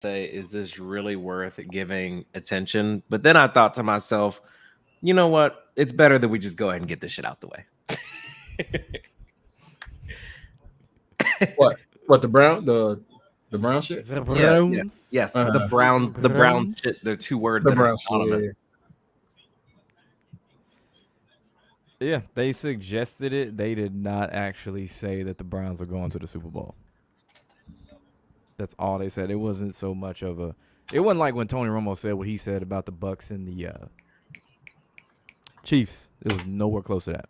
say, is this really worth giving attention? But then I thought to myself, you know what? It's better that we just go ahead and get this shit out the way. What? What the brown shit? The Yeah, yeah, Browns. yes. The Uh, Browns shit. They're two words the that are brown shit. synonymous. Yeah, they suggested it. They did not actually say that the Browns are going to the Super Bowl. That's all they said. It wasn't so much of a. It wasn't like when Tony Romo said what he said about the Bucks and the Chiefs. It was nowhere close to that.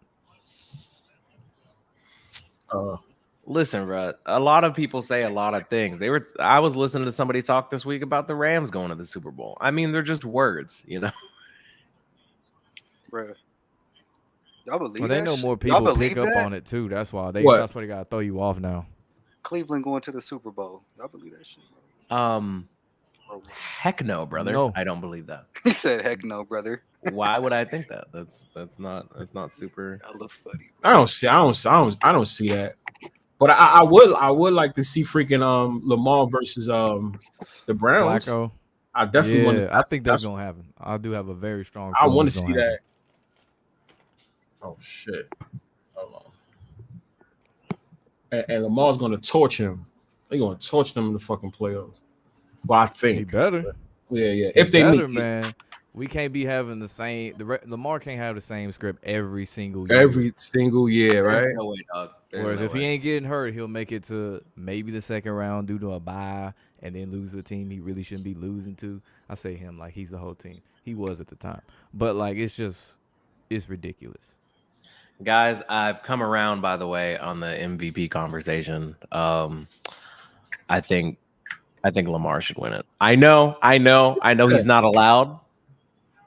Uh, Listen, bro. A lot of people say a lot of things. I was listening to somebody talk this week about the Rams going to the Super Bowl. I mean, they're just words, you know. Bro. Y'all believe Well, they that know shit? more Y'all people believe pick up that? on it too. That's why What? That's why they got to throw you off now. Cleveland going to the Super Bowl. Y'all believe that shit, bro? Bro, Heck no, brother. No. I don't believe that. He said, "Heck no, brother." Why would I think that? That's not super. Y'all look funny. I don't see that. But I would like to see freaking Lamar versus the Browns. Flacco. I definitely want to. I think that's gonna happen. I do have a very strong. I feeling want it's to see gonna happen. that. Oh shit! Hold on. And Lamar's gonna torch him. They're gonna torch them in the fucking playoffs. Well, I He think. better. Yeah. If they better, meet, man. We can't be having the same. Lamar can't have the same script every single year. every single year, right? There's no way, dog. There's Whereas no if way. he ain't getting hurt, he'll make it to maybe the second round due to a bye and then lose to a team he really shouldn't be losing to. I say him like he's the whole team. He was at the time. But like it's ridiculous. Guys, I've come around, by the way, on the MVP conversation. I think Lamar should win it. I know he's not allowed,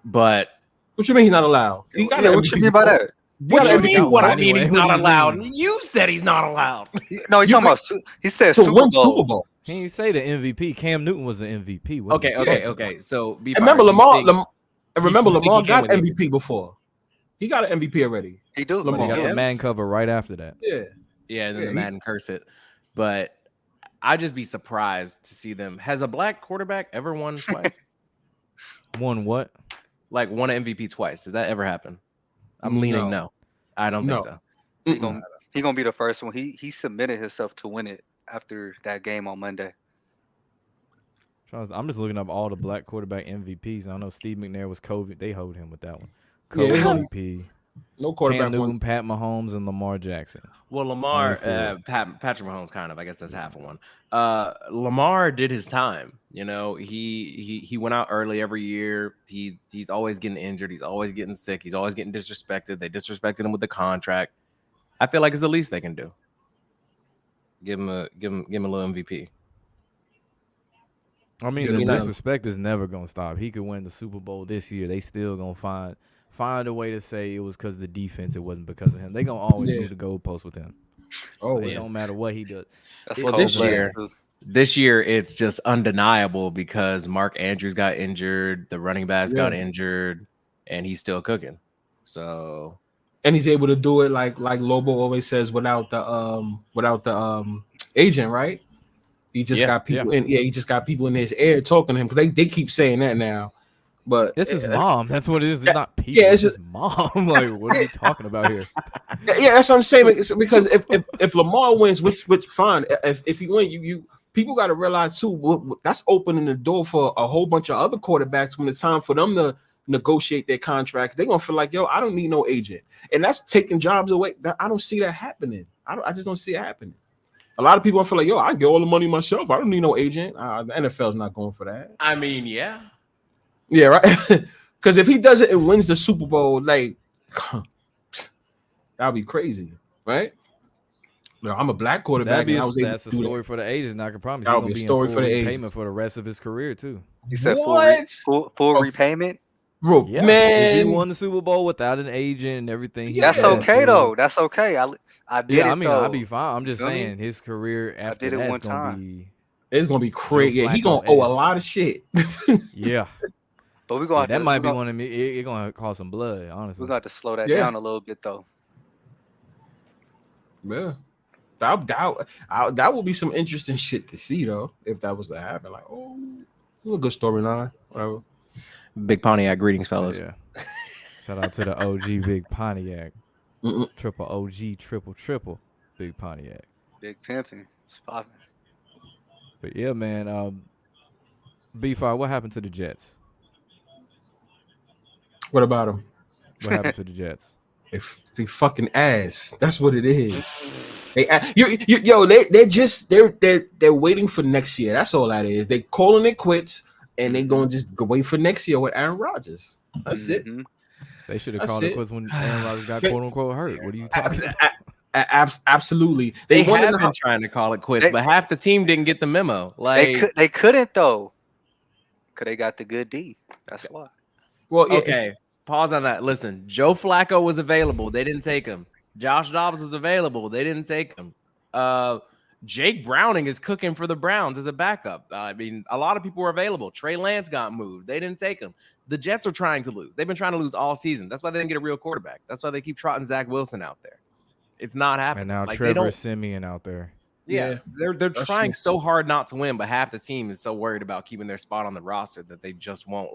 but What you mean he's not allowed? He got an What you MVP mean by before. that? what Yeah, you MVP mean? What I anyway. mean? He's What not do you allowed. mean? You said he's not allowed. No, he's talking about. He said To Super win Bowl. Super Bowl. He didn't say the MVP. Cam Newton was the MVP. What are you talking about? Okay. So be And remember fired. Lamar you think he got can win MVP before. He got an MVP already. He do. Lamar. He got Yeah. the man cover right after that. Yeah. Yeah, and then Yeah, the Madden curse it. But I'd just be surprised to see them. Has a black quarterback ever won twice? Won what? Like won an MVP twice? Does that ever happen? I'm leaning no. I don't think No. so. He gonna be the first one. He submitted himself to win it after that game on Monday. I'm just looking up all the black quarterback MVPs. I know Steve McNair was COVID. They hold him with that one. Yeah, COVID they hold- MVP. No quarterback Cam Newton, wins. Pat Mahomes, and Lamar Jackson. Well, Lamar, Only Patrick Mahomes, kind of. I guess that's half of one. Lamar did his time. You know, he went out early every year. He's always getting injured. He's always getting sick. He's always getting disrespected. They disrespected him with the contract. I feel like it's the least they can do. Give him a little MVP. I mean, Yeah, the you know. disrespect is never gonna stop. He could win the Super Bowl this year. They still gonna find a way to say it was because of the defense. It wasn't because of him. They gonna always Yeah. move the goalpost with him. Oh, It yeah. don't matter what he does. That's Well, cold-blooded, too. This year, it's just undeniable because Mark Andrews got injured, the running backs got injured, and he's still cooking. So, And he's able to do it like Lobo always says without the agent, right? He just got people he just got people in his ear talking to him because they keep saying that now. But It's his mom. That's what it is. It's Yeah, not people. yeah, it's it's his mom. Like, what are we talking about here? yeah, that's what I'm saying. It's because if Lamar wins, which fine, if he wins, you people got to realize too that's opening the door for a whole bunch of other quarterbacks when it's time for them to negotiate their contracts. They're gonna feel like, yo, I don't need no agent, and that's taking jobs away. I don't see that happening. I just don't see it happening. A lot of people feel like, yo, I get all the money myself. I don't need no agent. The NFL's not going for that. I mean, yeah. Yeah, right. Because if he does it and wins the Super Bowl, like that'd be crazy, right? No, I'm a black quarterback. That's a story for the agent. I can promise That he's would gonna be a be story in for full the agent. repayment for the rest of his career too. He said What? full repayment. Bro, Yeah, man. if he won the Super Bowl without an agent and everything, Yeah. That's okay though. That's okay. I did Yeah, it I mean, though. I'll be fine. I'm just Feel me? saying his career after did it that's one gonna time. be It's gonna be crazy. Joe Yeah, he gonna Flacco owe a is. lot of shit. yeah. But we're gonna That might be one of me. It's gonna cost some blood, honestly. We're gonna have to slow that Yeah. down a little bit though. Yeah. That would be some interesting shit to see though, if that was to happen. Like, oh, a good storyline. Whatever. Big Pontiac, greetings, fellas. Yeah. Shout out to the OG Big Pontiac. Mm-mm. Triple OG, triple Big Pontiac. Big pimping. It's popping. But yeah, man. B5, what happened to the Jets? What about them? What happened to the Jets? They fucking ass. That's what it is. They're waiting for next year. That's all that is. They calling it quits, and they gonna just go wait for next year with Aaron Rodgers. That's it. They should have called it quits when Aaron Rodgers got quote unquote hurt. What are you talking about? Absolutely. They have been trying to call it quits, but half the team didn't get the memo. Like they couldn't though, because they got the good D. That's why. Well, yeah. Okay. Pause on that. Listen, Joe Flacco was available. They didn't take him. Josh Dobbs was available. They didn't take him. Jake Browning is cooking for the Browns as a backup. I mean, a lot of people were available. Trey Lance got moved. They didn't take him. The Jets are trying to lose. They've been trying to lose all season. That's why they didn't get a real quarterback. That's why they keep trotting Zach Wilson out there. It's not happening. And now Trevor Siemian out there. Yeah, they're trying so hard not to win, but half the team is so worried about keeping their spot on the roster that they just won't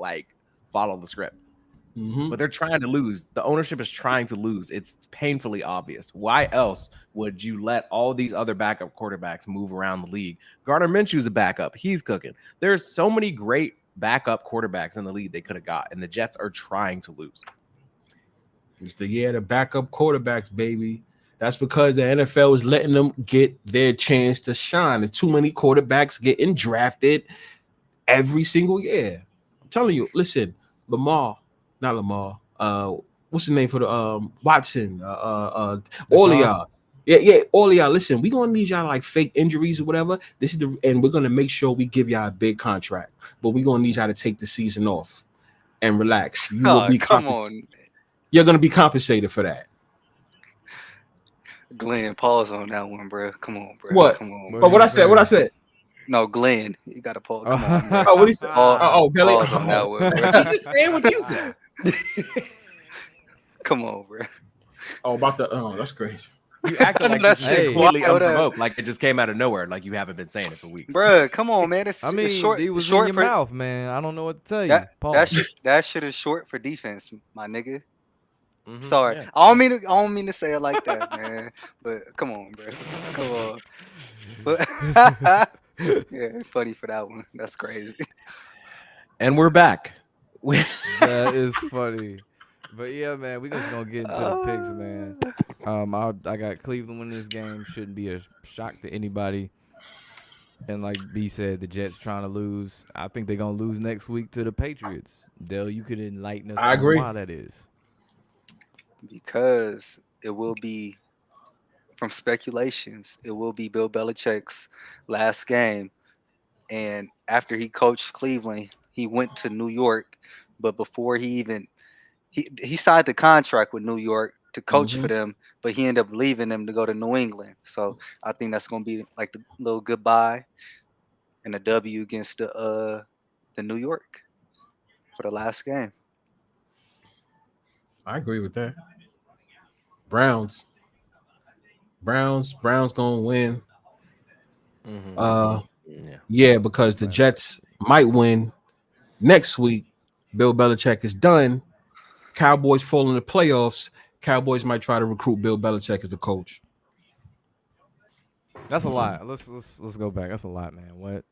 follow the script. But they're trying to lose. The ownership is trying to lose. It's painfully obvious. Why else would you let all these other backup quarterbacks move around the league? Gardner Minshew's a backup. He's cooking. There's so many great backup quarterbacks in the league they could have got, and the Jets are trying to lose. It's the backup quarterbacks, baby. That's because the NFL is letting them get their chance to shine. There's too many quarterbacks getting drafted every single year. I'm telling you, listen, not Lamar. What's the name for the Watson? All of y'all. Yeah, all of y'all. Listen, we're gonna need y'all fake injuries or whatever. And we're gonna make sure we give y'all a big contract, but we're gonna need y'all to take the season off and relax. Come on. You're gonna be compensated for that. Glenn, pause on that one, bro. Come on, bro. What? Come on. What I said? No, Glenn, you gotta pause. Come on, bro. Oh, what he said? Billy. Pause on that one, bro. He's just saying what you said. Come on, bro. That's crazy. You acting like that shit completely unprovoked, like it just came out of nowhere, like you haven't been saying it for weeks. Bro, come on, man. It's short. It was short in your mouth, man. I don't know what to tell you. That shit is short for defense, my nigga. Mm-hmm, Sorry, yeah. I don't mean to say it like that, man. But come on, bro. Come on. But, yeah, funny for that one. That's crazy. And we're back. That is funny. But yeah, man, we just gonna get into the picks, man. I got Cleveland winning this game. Shouldn't be a shock to anybody. And like B said, the Jets trying to lose. I think they're gonna lose next week to the Patriots. Dale, you could enlighten us on why that is. Because it will be, from speculations, it will be Bill Belichick's last game. And after he coached Cleveland, he went to New York. But before he signed the contract with New York to coach for them, but he ended up leaving them to go to New England. So I think that's going to be like the little goodbye and a W against the New York for the last game. I agree with that. Browns gonna win. Yeah, because the Jets might win next week. Bill Belichick is done. Cowboys fall in the playoffs. Cowboys might try to recruit Bill Belichick as the coach. That's a lot. Let's go back. That's a lot, man. What?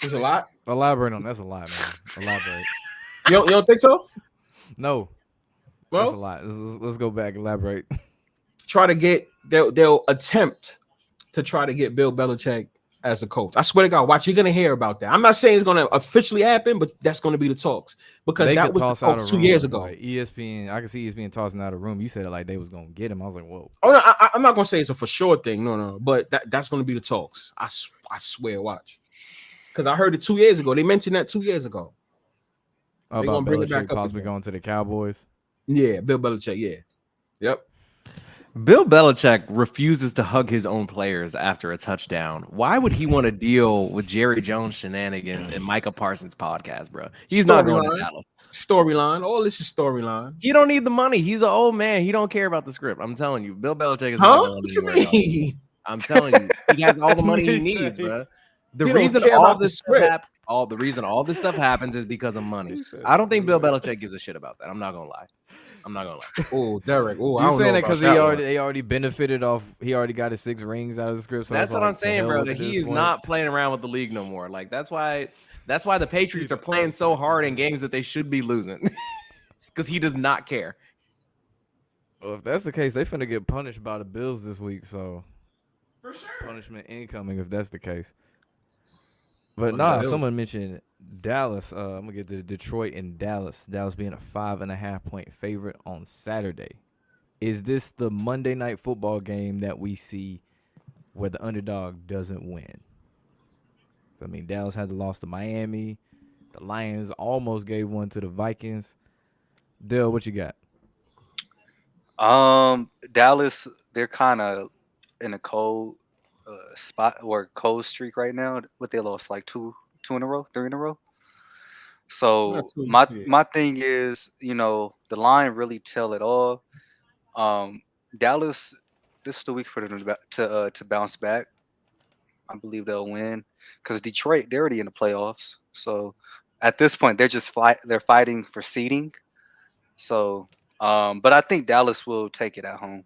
It's a lot. Elaborate on that's a lot, man. Elaborate. You don't think so? No. Well, that's a lot. Let's go back. Elaborate. They'll attempt to try to get Bill Belichick as a coach. I swear to God, watch, you're gonna hear about that. I'm not saying it's gonna officially happen, but that's gonna be the talks because that was the talks 2 years ago. Like ESPN, I can see ESPN tossing out a room. You said it like they was gonna get him. I was like, whoa. Oh no, I'm not gonna say it's a for sure thing. No, but that's gonna be the talks. I swear, watch, because I heard it 2 years ago. They mentioned that 2 years ago. About Belichick possibly going to the Cowboys. Yeah, Bill Belichick. Yeah, yep. Bill Belichick refuses to hug his own players after a touchdown. Why would he want to deal with Jerry Jones shenanigans and Micah Parsons' podcast, bro? He's not going to Dallas. Storyline. All this is storyline. He don't need the money. He's an old man. He don't care about the script. I'm telling you, Bill Belichick is not going What you mean? I'm telling you, he has all the money he He needs, said bro. The He don't reason care all about the this stuff script. the reason all this stuff happens is because of money. He said I don't think Bill script. Belichick gives a shit about that. I'm not gonna lie. Oh, Derek. Oh, I You don't saying know that about because that one. they already benefited off? He already got his 6 rings out of the script. So That's it's what like, I'm to saying, hell bro. with That it at he this is point. not playing around with the league no more. Like that's why the Patriots are playing so hard in games that they should be losing because he does not care. Well, if that's the case, they finna get punished by the Bills this week. So For sure. punishment incoming if that's the case. But What about someone mentioned Dallas. I'm gonna get to Detroit and Dallas. Dallas being a 5.5 point favorite on Saturday. Is this the Monday Night Football game that we see where the underdog doesn't win? I mean, Dallas had the loss to Miami. The Lions almost gave one to the Vikings. Dale, what you got? Dallas, they're kind of in a cold spot or cold streak right now. What they lost like two in a row, 3 in a row. So Not too- my yeah. my thing is, the line really tell it all. Dallas, this is the week for them to bounce back. I believe they'll win because Detroit, they're already in the playoffs. So at this point, they're fighting for seeding. So, but I think Dallas will take it at home.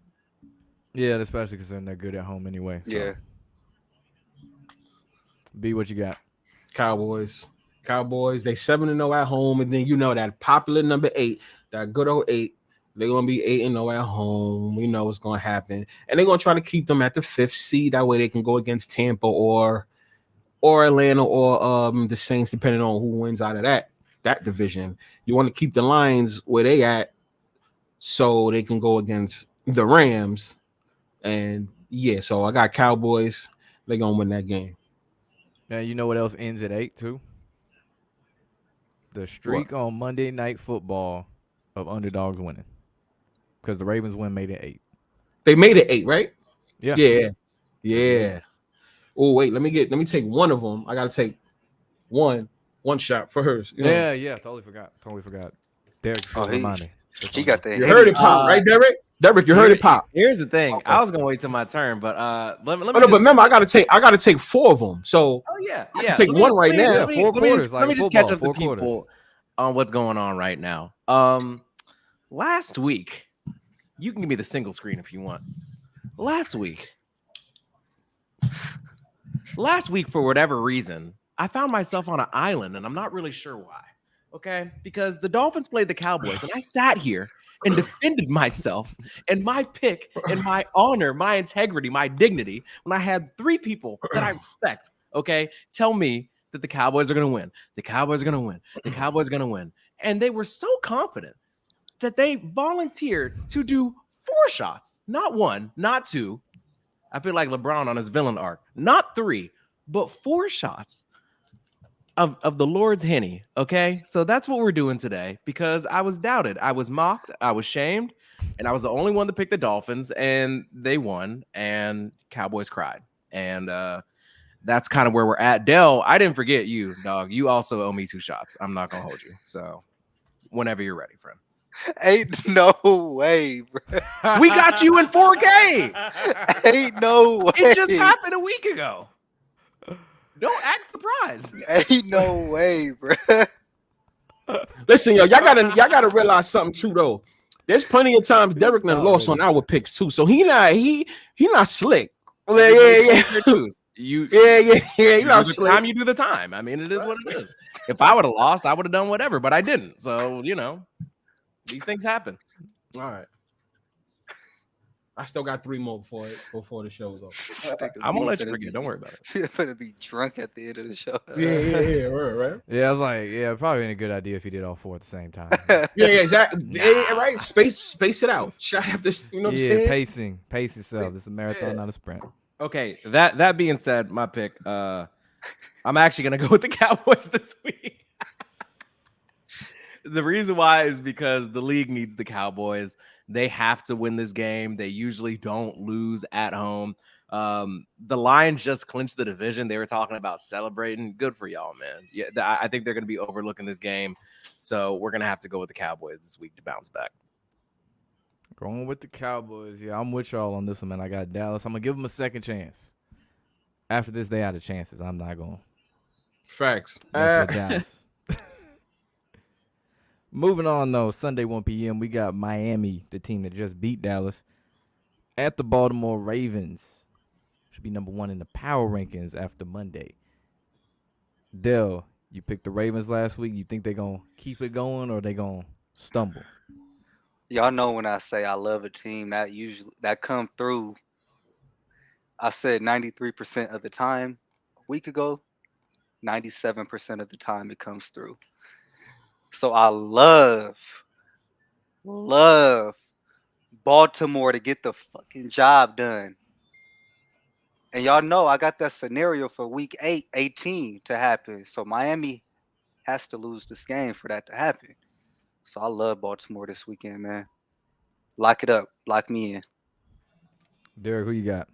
Yeah, especially considering they're good at home anyway. So. Yeah. B, what you got? Cowboys, they 7-0 at home, and then that popular number 8, that good old 8. They're gonna be 8-0 at home. We know what's gonna happen, and they're gonna try to keep them at the 5th seed. That way, they can go against Tampa or Atlanta or the Saints, depending on who wins out of that division. You want to keep the Lions where they at, so they can go against the Rams. And yeah, so I got Cowboys. They're gonna win that game. Now, you know what else ends at 8 too? The streak on Monday Night Football of underdogs winning. Because the Ravens win made it 8. They made it 8, right? Yeah. Yeah. Oh, wait, let me take one of them. I gotta take one shot for hers. Yeah. Totally forgot. Derek, Oh, remind me. he got that. You heard it pop, right, Derek? Derek, you heard it pop. Here's the thing. Okay. I was gonna wait till my turn, but let me. Oh, no, but remember, I gotta take 4 of them. So yeah. I can take one right now. Let me 4 quarters, just like catch football, up 4 to people quarters. on what's going on right now. Last week, you can give me the single screen if you want. Last week, for whatever reason, I found myself on an island, and I'm not really sure why. Okay, because the Dolphins played the Cowboys, and I sat here and defended myself and my pick and my honor, my integrity, my dignity when I had 3 people that I respect, okay, tell me that the Cowboys are going to win. The Cowboys are going to win. The Cowboys are going to win. And they were so confident that they volunteered to do 4 shots, not 1, not 2. I feel like LeBron on his villain arc, not 3, but 4 shots of the Lord's Henny, okay? So that's what we're doing today because I was doubted. I was mocked. I was shamed. And I was the only one to pick the Dolphins, and they won, and Cowboys cried. And that's kind of where we're at. Dell, I didn't forget you, dog. You also owe me 2 shots. I'm not going to hold you. So whenever you're ready, friend. Ain't no way, bro. We got you in 4K. Ain't no way. It just happened a week ago. Don't act surprised. Ain't no way, bro. Listen, y'all gotta realize something too, though. There's plenty of times Derek done lost on our picks too, so he not slick. Yeah. You not slick. time you do the time. I mean, it is what it is. If I would have lost, I would have done whatever, but I didn't. So these things happen. All right. I still got 3 more before the show's over. I'm gonna let you forget. Don't worry about it. You're gonna be drunk at the end of the show. Yeah, right. Yeah, I was like, probably ain't a good idea if you did all 4 at the same time. Yeah, exactly. Yeah, right. Space it out. Shot after, you know what I'm saying? Pace yourself. This is a marathon, not a sprint. Okay, that being said, my pick, I'm actually gonna go with the Cowboys this week. The reason why is because the league needs the Cowboys. They have to win this game. They usually don't lose at home. The Lions just clinched the division. They were talking about celebrating. Good for y'all, man. Yeah, I think they're going to be overlooking this game. So we're going to have to go with the Cowboys this week to bounce back. Going with the Cowboys. Yeah, I'm with y'all on this one, man. I got Dallas. I'm going to give them a second chance. After this, they out of chances. I'm not going to Facts. mess with Dallas. Moving on, though, Sunday 1 p.m., we got Miami, the team that just beat Dallas, at the Baltimore Ravens. Should be number 1 in the power rankings after Monday. Dell, you picked the Ravens last week. You think they're going to keep it going or they going to stumble? Y'all know when I say I love a team that come through. I said 93% of the time a week ago, 97% of the time it comes through. So I love Baltimore to get the fucking job done. And y'all know I got that scenario for week 18 to happen. So Miami has to lose this game for that to happen. So I love Baltimore this weekend, man. Lock it up. Lock me in. Derek, who you got?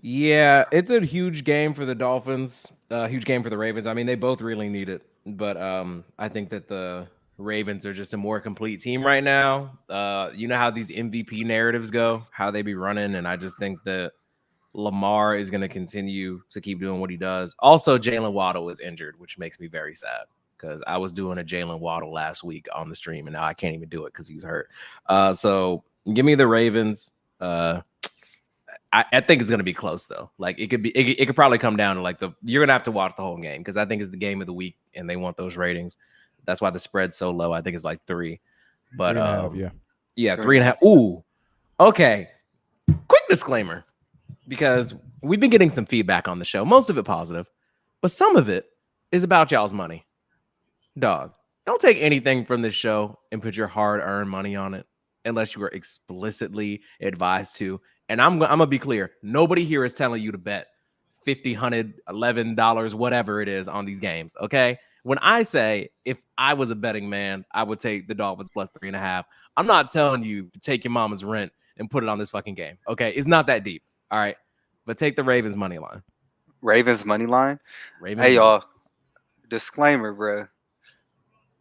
Yeah, it's a huge game for the Dolphins. Huge game for the Ravens. I mean, they both really need it, but I think that the Ravens are just a more complete team right now. You know how these MVP narratives go, how they be running, and I just think that Lamar is going to continue to keep doing what he does. Also, Jalen Waddle is injured, which makes me very sad because I was doing a Jalen Waddle last week on the stream, and now I can't even do it because he's hurt. So give me the Ravens. I think it's gonna be close though. Like it could probably come down to like you're gonna have to watch the whole game because I think it's the game of the week and they want those ratings. That's why the spread's so low. I think it's like 3. But 3.5, yeah, 3.5. Ooh, okay. Quick disclaimer, because we've been getting some feedback on the show, most of it positive, but some of it is about y'all's money. Dog, don't take anything from this show and put your hard-earned money on it unless you are explicitly advised to. And I'm gonna be clear. Nobody here is telling you to bet $50, $100, $11, whatever it is on these games. Okay. When I say if I was a betting man, I would take the Dolphins plus 3.5. I'm not telling you to take your mama's rent and put it on this fucking game. Okay. It's not that deep. All right. But take the Ravens money line. Ravens money line. Ravens Hey, money. y'all. Disclaimer, bro.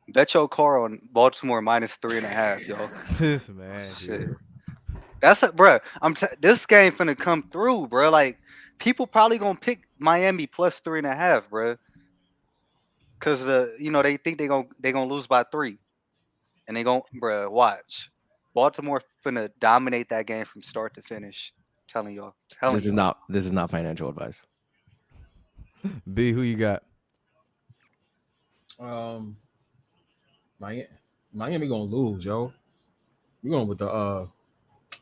Bet your car on Baltimore minus 3.5, y'all. This man, Shit. here. That's it, bro. This game finna come through, bro. Like people probably gonna pick Miami plus 3.5, bro. Cause they think they gonna lose by 3, and they gonna, bro. Watch, Baltimore finna dominate that game from start to finish. Telling y'all. This is not financial advice. B, who you got? Miami gonna lose, yo. We're going with the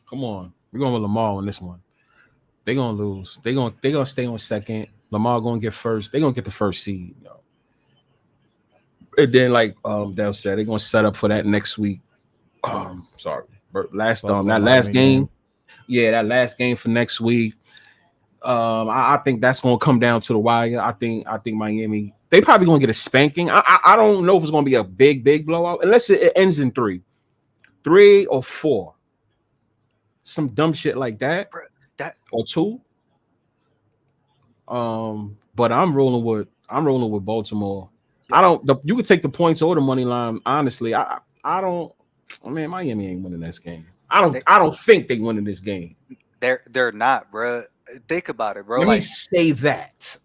come on. We're going with Lamar on this one. They're gonna lose. They're gonna stay on second. Lamar gonna get first. They're gonna get the first seed, yo. And then, like Dell said, they're gonna set up for that next week. Sorry. That last game. Yeah, that last game for next week. I think that's gonna come down to the wire. I think Miami, they probably gonna get a spanking. I don't know if it's gonna be a big blowout unless it ends in 3 or 4. Some dumb shit like that. Or 2. But I'm rolling with Baltimore. Yeah. You could take the points or the money line. Honestly, I don't. I mean, Miami ain't winning this game. I don't think they winning this game. They're not, bro. Think about it, bro. Let me say that,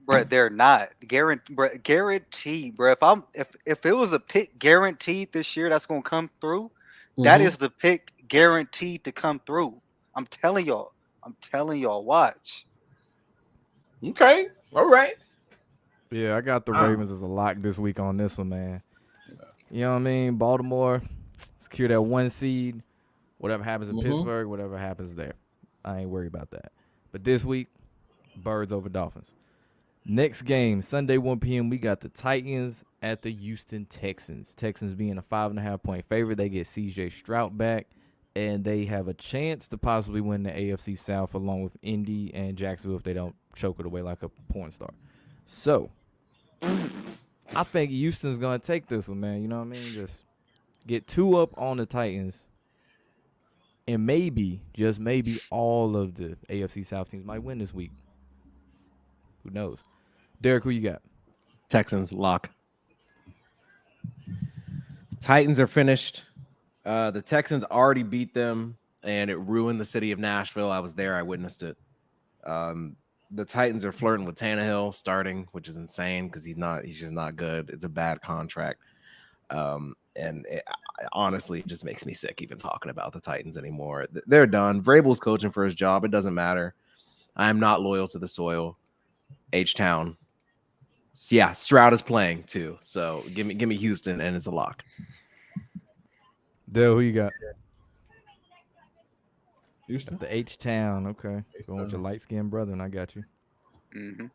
bro. They're not guaranteed, bro. If it was a pick guaranteed this year, that's gonna come through. That is the pick guaranteed to come through. I'm telling y'all. Watch. Okay. All right. Yeah, I got the Ravens as a lock this week on this one, man. You know what I mean? Baltimore, secure that 1 seed. Whatever happens in Pittsburgh, whatever happens there. I ain't worried about that. But this week, Birds over Dolphins. Next game, Sunday 1 p.m., we got the Titans at the Houston Texans. Texans being a 5.5-point favorite. They get C.J. Stroud back, and they have a chance to possibly win the AFC South along with Indy and Jacksonville if they don't choke it away like a porn star. So, I think Houston's going to take this one, man. You know what I mean? Just get 2 up on the Titans, and maybe, just maybe, all of the AFC South teams might win this week. Who knows? Derek, who you got? Texans lock. Titans are finished. The Texans already beat them, and it ruined the city of Nashville. I was there. I witnessed it. The Titans are flirting with Tannehill starting, which is insane because he's just not good. It's a bad contract. Honestly, it just makes me sick even talking about the Titans anymore. They're done. Vrabel's coaching for his job. It doesn't matter. I am not loyal to the soil. H-Town. Yeah, Stroud is playing too. So give me Houston, and it's a lock. Dale, who you got? Houston. The H-Town. Okay. H-Town. Going with your light-skinned brother, and I got you. Mm-hmm.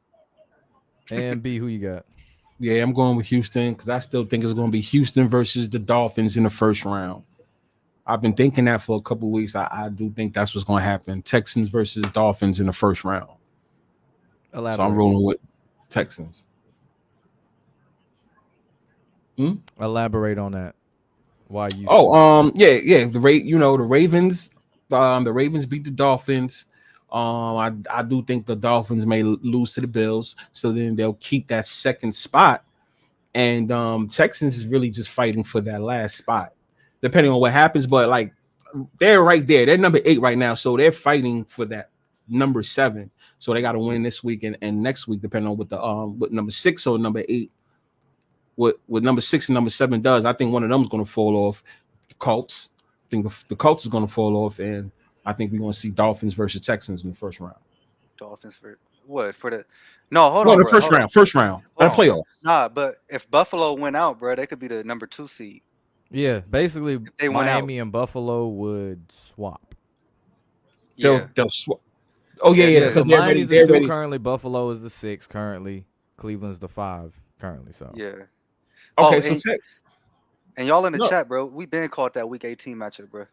And B, who you got? Yeah, I'm going with Houston because I still think it's going to be Houston versus the Dolphins in the first round. I've been thinking that for a couple of weeks. I do think that's what's going to happen. Texans versus Dolphins in the first round. Elaborate. So I'm rolling with Texans. Elaborate on that. Why you? Yeah. The Ravens. The Ravens beat the Dolphins. I do think the Dolphins may lose to the Bills, so then they'll keep that second spot. And Texans is really just fighting for that last spot, depending on what happens. But like, they're right there. They're number 8 right now, so they're fighting for that number 7. So they got to win this week and next week, depending on what the what number 6 or number 8, what number 6 and number 7 does. I think one of them is going to fall off. The Colts. I think the Colts is going to fall off, and I think we're going to see Dolphins versus Texans in the first round. Dolphins for what? For the hold No, on, the bro, first hold on. round. First round. Hold Not a playoff. Nah, but if Buffalo went out, bro, they could be the number 2 seed. Yeah, basically, they went Miami and Buffalo would swap. Yeah. They'll swap. Oh yeah. So Because Miami's they're the 2 ready. currently. Buffalo is the 6 currently. Cleveland's the 5 currently. So Yeah. Okay, and y'all in the No. chat, bro, we been called that Week 18 matchup, bro.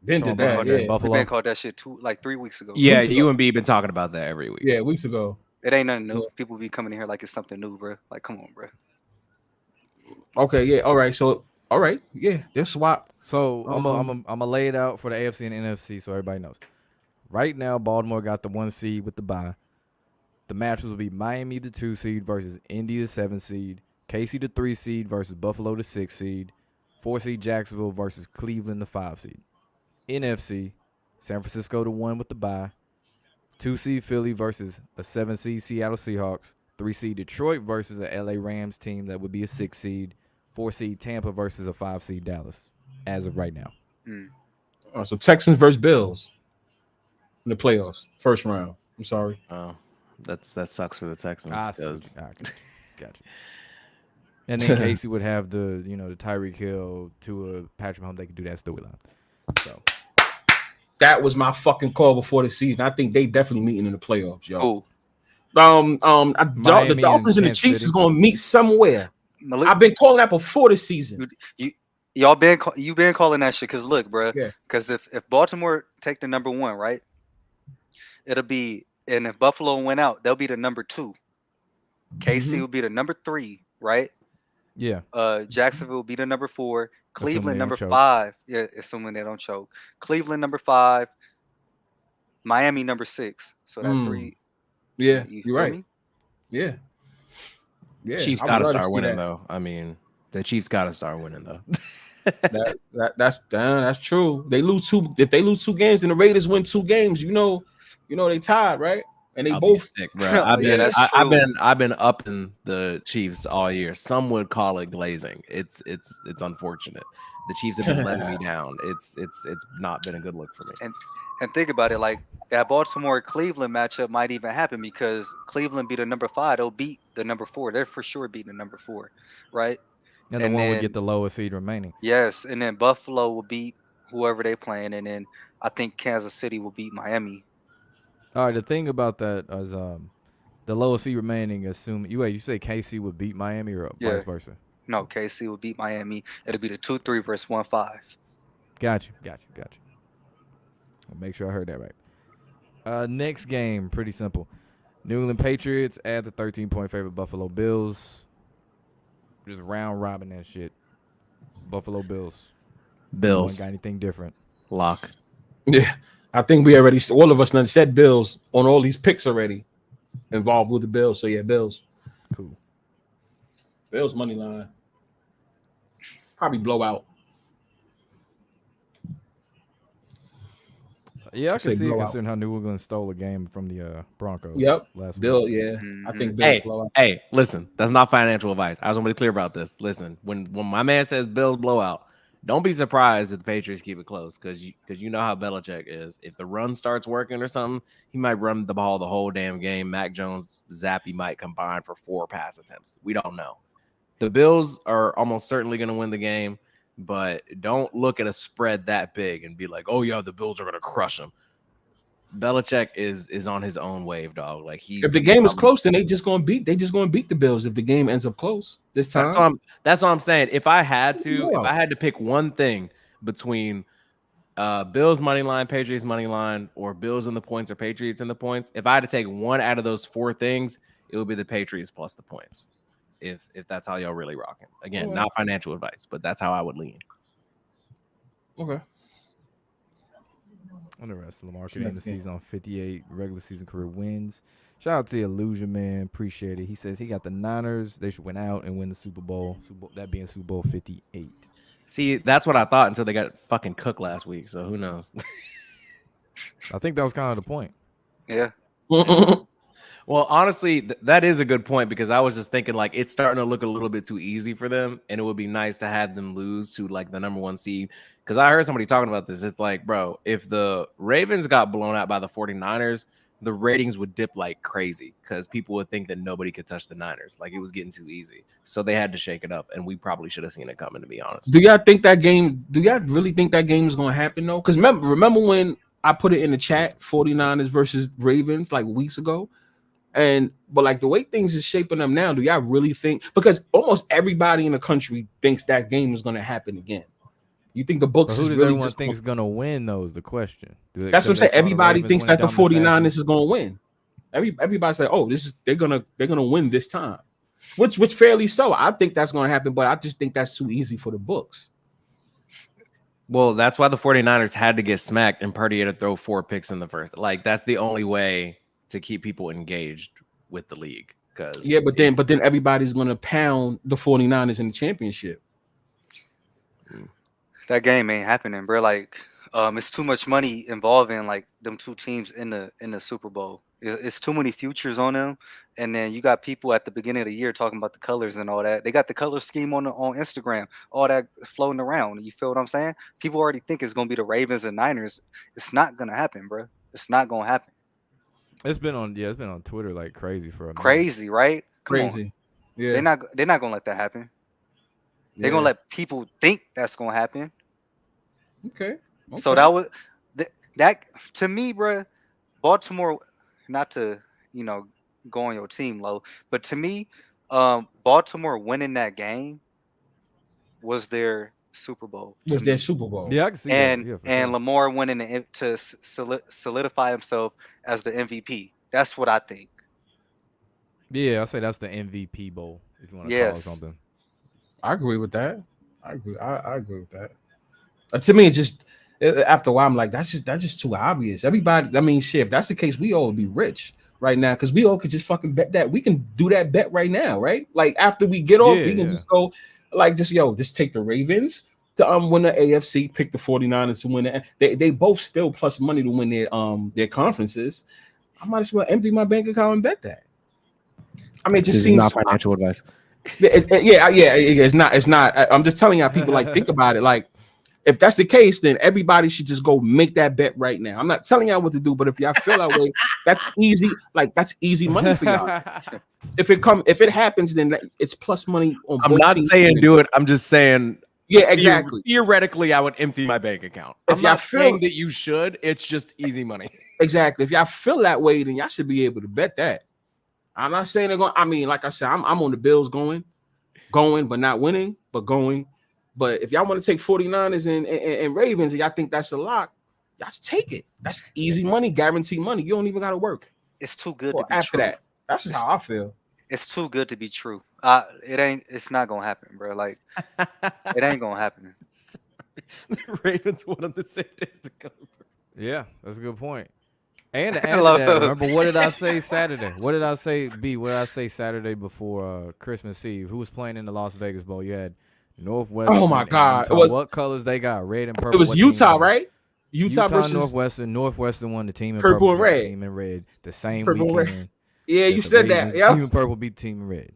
Ben did that. Yeah, Yeah. Buffalo. We been called that shit 3 weeks ago. Yeah, Weeks ago. you and B been talking about that every week. Yeah, weeks ago. It ain't nothing new. Yeah. People be coming in here like it's something new, bro. Like, come on, bro. Okay, yeah. All right. So, all right. Yeah, they'll swap. So I'm gonna lay it out for the AFC and NFC so everybody knows. Right now, Baltimore got the 1 seed with the bye. The matches will be Miami the 2 seed versus Indy the 7 seed, KC the 3 seed versus Buffalo the 6 seed, 4 seed Jacksonville versus Cleveland the 5 seed. NFC, San Francisco the 1 with the bye, 2 seed Philly versus a 7 seed Seattle Seahawks, 3 seed Detroit versus a LA Rams team that would be a 6 seed, 4 seed Tampa versus a 5 seed Dallas as of right now. So Texans versus Bills in the playoffs, first round. I'm sorry. Oh, that sucks for the Texans. Gotcha. And then Casey would have the Tyreek Hill to Patrick Mahomes. They could do that storyline. So That was my fucking call before the season. I think they definitely meeting in the playoffs, yo. Who? The Dolphins and the Chiefs is going to meet somewhere. I've been calling that before the season. Y'all been calling that shit because look, bro. Yeah. Because if Baltimore take the number 1, right, it'll be, and if Buffalo went out, they'll be the number 2. KC will be the number 3, right? yeah, Jacksonville will be the number 4. Cleveland number choke. 5. Yeah, assuming they don't choke. Cleveland number 5. Miami number 6. So that 3. Yeah, You you're feel right. me? Yeah. Chiefs I would got to love start see winning, that. though. I mean, the Chiefs got to start winning, though. That's true. They lose 2. If they lose 2 games and the Raiders win 2 games, you know they tied, right? And they I'll be both sick, bro. I've been upping the Chiefs all year. Some would call it glazing. It's unfortunate. The Chiefs have been letting me down. It's not been a good look for me. And think about it, like that Baltimore-Cleveland matchup might even happen because Cleveland beat the number 5. They'll beat the number 4. They're for sure beating the number 4, right? and the one would get the lowest seed remaining. Yes, and then Buffalo will beat whoever they playing, and then I think Kansas City will beat Miami. All right, the thing about that is the lowest seed remaining. Assuming you say KC would beat Miami or vice versa. No, KC will beat Miami. It'll be the 2-3 versus 1-5. Got you. I'll make sure I heard that right. Next game, pretty simple. New England Patriots at the 13-point favorite Buffalo Bills. Just round robin that shit. Buffalo Bills. Bills. Got anything different? Lock. Yeah. I think we already, all of us done said Bills on all these picks already involved with the Bills. So, yeah, Bills. Cool. Bills money line. Probably blowout. Yeah, I say can see it blowout. considering how New England stole a game from the Broncos. Yep. Last Bill, week. yeah. I Mhm. think Bills Hey, blowout. hey, listen, that's not financial advice. I just want to be clear about this. Listen, when my man says Bills blowout, don't be surprised if the Patriots keep it close because you know how Belichick is. If the run starts working or something, he might run the ball the whole damn game. Mac Jones, Zappy might combine for 4 pass attempts. We don't know. The Bills are almost certainly going to win the game, but don't look at a spread that big and be like, "Oh yeah, the Bills are going to crush them." Belichick is on his own wave, dog. Like If the game is close, then they just gonna beat the Bills if the game ends up close this time. That's what I'm saying. If I had to pick one thing between Bills money line, Patriots money line, or Bills in the points or Patriots in the points, if I had to take one out of those 4 things, it would be the Patriots plus the points. If that's how y'all really rocking. Again, Okay. not financial advice, but that's how I would lean. Okay. On the rest, Lamar could end the season on 58 regular season career wins. Shout out to the Illusion Man, appreciate it. He says he got the Niners. They should win out and win the Super Bowl. That being Super Bowl 58. See, that's what I thought until they got fucking cooked last week. So who knows? I think that was kind of the point. Yeah. Well, honestly, that is a good point because I was just thinking like it's starting to look a little bit too easy for them, and it would be nice to have them lose to like the number 1 seed. Because I heard somebody talking about this. It's like, bro, if the Ravens got blown out by the 49ers, the ratings would dip like crazy because people would think that nobody could touch the Niners. Like it was getting too easy. So they had to shake it up, and we probably should have seen it coming, to be honest. Do y'all really think that game is gonna happen though? Because remember when I put it in the chat, 49ers versus Ravens like weeks ago? But like the way things is shaping up now, do y'all really think? Because almost everybody in the country thinks that game is going to happen again. You think the books But who is does really everyone just think is going to win, though, is the question. That's what I'm saying. Everybody thinks that the 49ers is going to win. Everybody's like, oh, they're gonna win this time, which fairly so. I think that's going to happen, but I just think that's too easy for the books. Well, that's why the 49ers had to get smacked and Purdy had to throw 4 picks in the first. Like that's the only way to keep people engaged with the league. Yeah, but then everybody's going to pound the 49ers in the championship. That game ain't happening, bro. Like, it's too much money involving like them 2 teams in the Super Bowl. It's too many futures on them, and then you got people at the beginning of the year talking about the colors and all that. They got the color scheme on Instagram, all that floating around. You feel what I'm saying? People already think it's gonna be the Ravens and Niners. It's not gonna happen, bro. It's not gonna happen. It's been on Twitter like crazy for a minute. Crazy, right? Come Crazy. on. Yeah. They're not gonna let that happen. They're gonna let people think that's gonna happen. Okay. So that was that to me, bro. Baltimore, not to go on your team low, but to me, Baltimore winning that game was their Super Bowl. Was their Super Bowl? Yeah, I can see and that. Yeah, and Lamar winning to solidify himself as the MVP. That's what I think. Yeah, I say that's the MVP bowl if you want to call it something. I agree with that. I agree with that. To me, it's just after a while, I'm like, that's just too obvious. Everybody, I mean, shit. If that's the case, we all would be rich right now because we all could just fucking bet that. We can do that bet right now, right? Like after we get off, we can just go, like, just take the Ravens to win the AFC, pick the 49ers to win it. They both still plus money to win their conferences. I might as well empty my bank account and bet that. I mean, it just seems not financial advice. Yeah, it's not. I'm just telling y'all, people like think about it. Like, if that's the case, then everybody should just go make that bet right now. I'm not telling y'all what to do, but if y'all feel that way, that's easy. Like that's easy money for y'all. If it happens, then it's plus money on. I'm not saying do it. I'm just saying. Yeah, exactly. Theoretically, I would empty my bank account. I'm not saying that you should. It's just easy money. Exactly. If y'all feel that way, then y'all should be able to bet that. I'm not saying they're going. I mean, like I said, I'm on the Bills going, but not winning, but going. But if y'all want to take 49ers and Ravens and y'all think that's a lock, y'all take it. That's easy money, guaranteed money. You don't even got to work. It's too good to be after true. That. That's just how I feel. It's too good to be true. It's not gonna happen, bro. Like it ain't gonna happen. The Ravens one of the same days to come. Yeah, that's a good point. And to add to that, remember what did I say Saturday? What did I say, B? What did I say Saturday before Christmas Eve? Who was playing in the Las Vegas Bowl? You had Northwest. Oh my God! What colors they got? Red and purple. It was Utah, right? Utah versus Northwestern won the team in purple and beat red. the team in red the same Purple and red. weekend. Yeah, you the said Ravens, that. Yeah. Team in purple beat the team in red.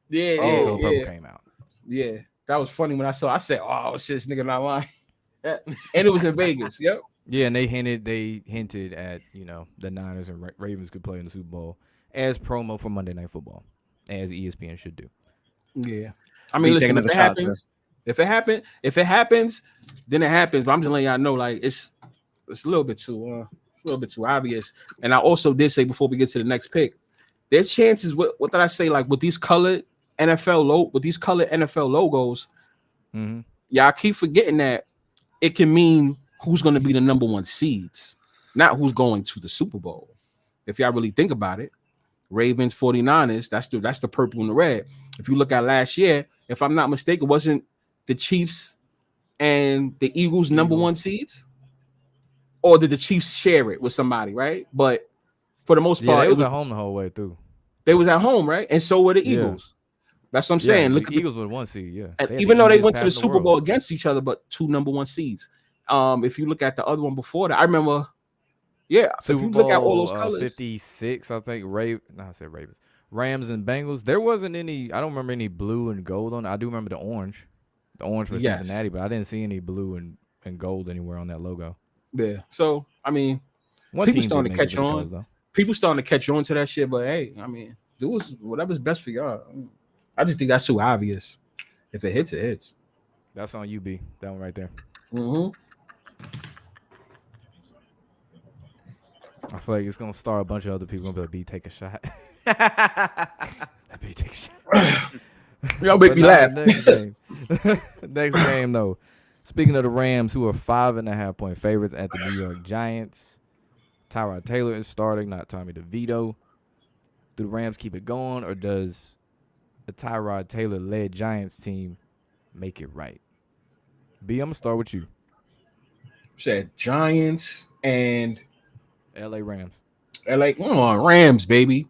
Yeah, Color yeah. purple came out. Yeah, that was funny when I saw. I said, "Oh shit, this nigga not lying." And it was in Vegas. Yep. Yeah, and they hinted at the Niners and Ravens could play in the Super Bowl as promo for Monday Night Football, as ESPN should do. Yeah, I mean, listen, if it happens, then it happens. But I'm just letting y'all know, like it's a little bit too obvious. And I also did say before we get to the next pick, there's chances. What did I say? Like with these colored NFL logos, y'all keep forgetting that it can mean who's going to be the number one seeds, not who's going to the Super Bowl. If y'all really think about it, Ravens, 49ers, that's the purple and the red. If you look at last year, if I'm not mistaken, wasn't the Chiefs and the Eagles number one seeds? Or did the Chiefs share it with somebody, right? But for the most part, it was at home the whole way through. They was at home, right? And so were the Eagles. That's what I'm saying. Look, the Eagles were 1 seed, yeah. And even though they went to the Super Bowl against each other, but 2 number 1 seeds. If you look at the other one before that, I remember, Super if you Bowl, look at all those colors, 56, I think. I said Ravens, Rams and Bengals. There wasn't any. I don't remember any blue and gold on. I do remember the orange for Cincinnati, but I didn't see any blue and gold anywhere on that logo. Yeah. So I mean, people starting to catch on. People starting to catch on to that shit. But hey, I mean, do whatever's best for y'all. I just think that's too obvious. If it hits, it hits. That's on UB. That one right there. I feel like it's gonna start a bunch of other people gonna be like, "B, take a shot." B, take a shot. Y'all make me laugh. Next game, though. Speaking of the Rams, who are 5.5-point favorites at the New York Giants, Tyrod Taylor is starting, not Tommy DeVito. Do the Rams keep it going, or does the Tyrod Taylor-led Giants team make it right? B, I'm gonna start with you. Said Giants and LA Rams. Come on, Rams, baby.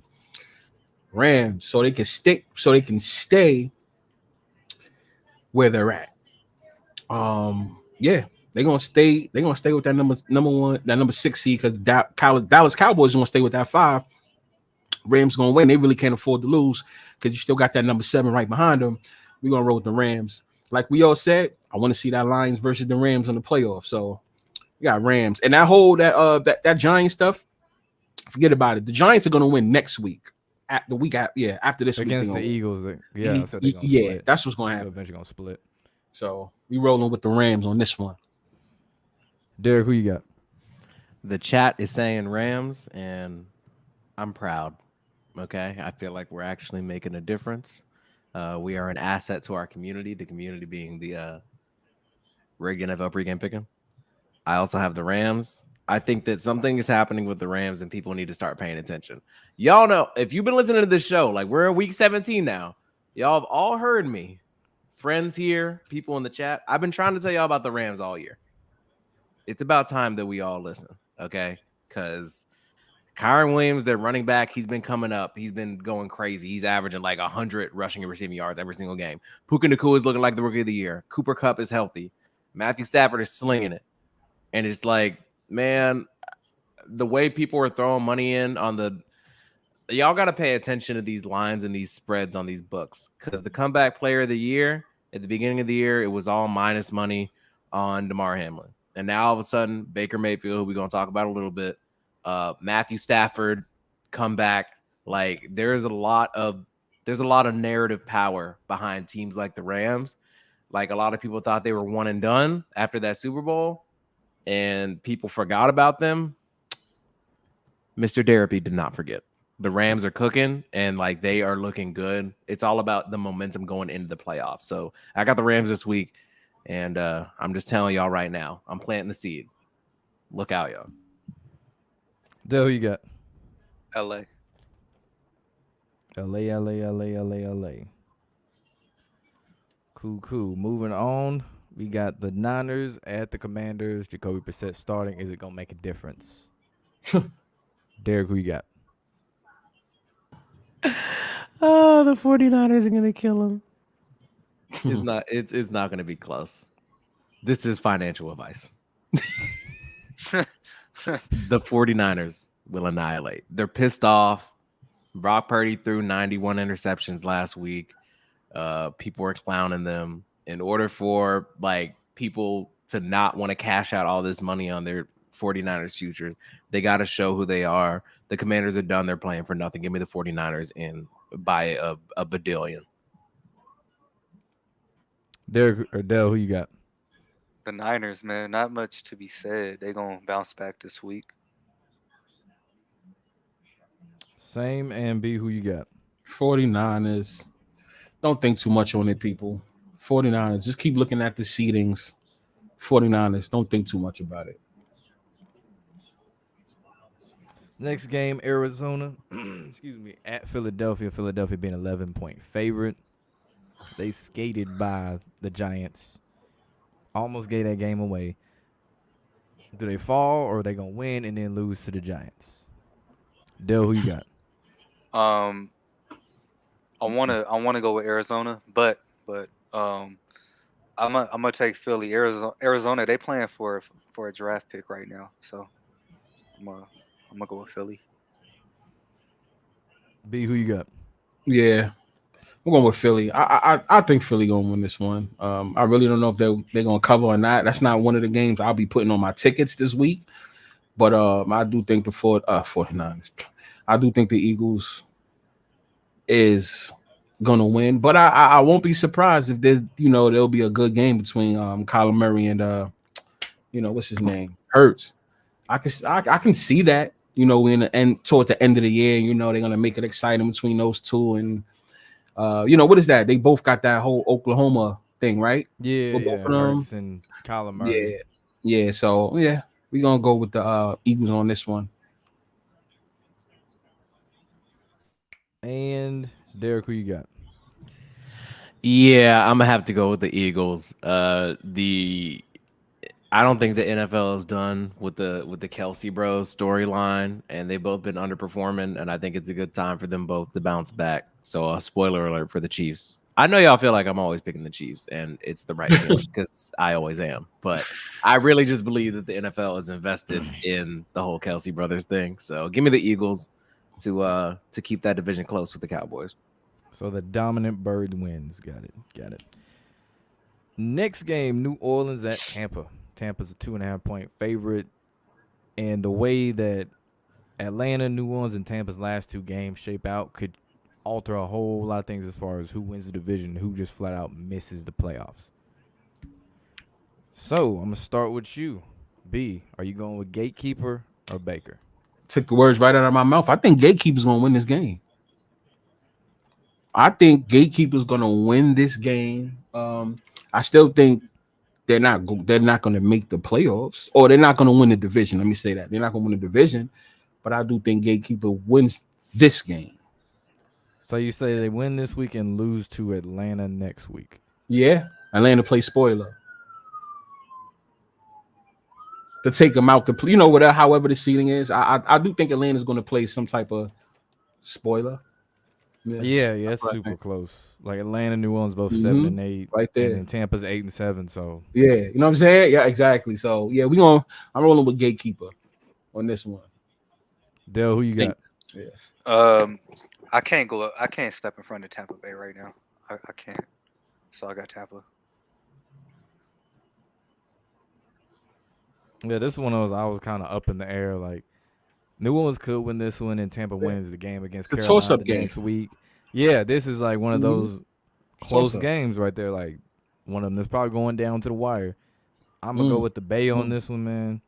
Rams, so they can stay where they're at. They're gonna stay with that number 6 seed, because Dallas Cowboys gonna stay with that 5. Rams gonna win. They really can't afford to lose, because you still got that number 7 right behind them. We're gonna roll with the Rams. Like we all said, I want to see that Lions versus the Rams in the playoffs. So we got Rams. And that whole that Giants stuff, forget about it. The Giants are gonna win next week. After this week against the Eagles. That's what's gonna happen. They're eventually gonna split. So we rolling with the Rams on this one. Derek, who you got? The chat is saying Rams, and I'm proud. Okay, I feel like we're actually making a difference. We are an asset to our community. The community being the rigged NFL pregame picking. I also have the Rams. I think that something is happening with the Rams, and people need to start paying attention. Y'all know, if you've been listening to this show, like we're in week 17 now, y'all have all heard me. Friends here, people in the chat. I've been trying to tell y'all about the Rams all year. It's about time that we all listen, okay? Because Kyron Williams, their running back, he's been coming up. He's been going crazy. He's averaging like 100 rushing and receiving yards every single game. Puka Nacua is looking like the rookie of the year. Cooper Kupp is healthy. Matthew Stafford is slinging it. And it's like, man, the way people are throwing money in on y'all got to pay attention to these lines and these spreads on these books, because the comeback player of the year at the beginning of the year, it was all minus money on DeMar Hamlin. And now all of a sudden, Baker Mayfield, who we're going to talk about a little bit, Matthew Stafford come back. Like there's a lot of narrative power behind teams like the Rams. Like a lot of people thought they were one and done after that Super Bowl, and people forgot about them. Mr. Derapy did not forget. The Rams are cooking, and like they are looking good. It's all about the momentum going into the playoffs. So I got the Rams this week, and I'm just telling y'all right now, I'm planting the seed. Look out, y'all. Dale, who you got? LA. Cool. Moving on, we got the Niners at the Commanders. Jacoby Brissett starting. Is it gonna make a difference? Derek, who you got? Oh, the 49ers are going to kill him. It's not going to be close. This is financial advice. The 49ers will annihilate. They're pissed off. Brock Purdy threw 91 interceptions last week. People were clowning them. In order for like people to not want to cash out all this money on their 49ers futures, they got to show who they are. The Commanders are done. They're playing for nothing. Give me the 49ers in by a badillion. Derek or Dell, who you got? The Niners, man, not much to be said. They gonna bounce back this week. Same. And B, who you got? 49ers. Don't think too much on it, people. 49ers. Just keep looking at the seedings. 49ers. Don't think too much about it. Next game, Arizona. Excuse me, at Philadelphia. Philadelphia being 11-point favorite. They skated by the Giants. Almost gave that game away. Do they fall or are they gonna win and then lose to the Giants? Dell, who you got? I wanna go with Arizona, but I'm gonna take Philly. Arizona, they playing for a draft pick right now, so I'm gonna go with Philly. B, who you got? Yeah. I'm going with Philly. I think Philly gonna win this one. I really don't know if they're gonna cover or not. That's not one of the games I'll be putting on my tickets this week. But I do think the 49ers. I do think the Eagles is gonna win. But I won't be surprised if there'll be a good game between Kyler Murray and what's his name? Hurts. I can see that, towards the end of the year, they're gonna make it exciting between those two. And what is that? They both got that whole Oklahoma thing, right? Yeah, both of them. Hurts and Kyler Murray. Yeah. So yeah, we're gonna go with the Eagles on this one. And Derek, who you got? Yeah, I'm gonna have to go with the Eagles. I don't think the NFL is done with the Kelsey Bros storyline, and they've both been underperforming, and I think it's a good time for them both to bounce back. So, spoiler alert for the Chiefs. I know y'all feel like I'm always picking the Chiefs, and it's the right thing because I always am. But I really just believe that the NFL is invested in the whole Kelsey brothers thing. So, give me the Eagles to keep that division close with the Cowboys. So the dominant bird wins. Got it. Next game, New Orleans at Tampa. Tampa's a 2.5-point favorite. And the way that Atlanta, New Orleans, and Tampa's last two games shape out could alter a whole lot of things as far as who wins the division, who just flat out misses the playoffs. So I'm going to start with you. B, are you going with Gatekeeper or Baker? Took the words right out of my mouth. I think Gatekeeper's going to win this game. I think Gatekeeper's going to win this game. I still think they're not going to make the playoffs, or they're not going to win the division. Let me say that. They're not going to win the division, but I do think Gatekeeper wins this game. So you say they win this week and lose to Atlanta next week? Yeah, Atlanta plays spoiler to take them out. Whatever, however the seeding is, I do think Atlanta's going to play some type of spoiler. Yeah, it's super close. Like Atlanta, New Orleans, both 7-8, right there, and then Tampa's 8-7. So yeah, you know what I'm saying? Yeah, exactly. So yeah, I'm rolling with Gatekeeper on this one. Dale, who you got? Yeah. I can't step in front of Tampa Bay right now. I can't. So I got Tampa. Yeah, this one I was kind of up in the air. Like New Orleans could win this one, and Tampa wins the game against Carolina next week. Yeah, this is like one of those close games right there. Like one of them that's probably going down to the wire. I'm gonna go with the Bay on this one, man.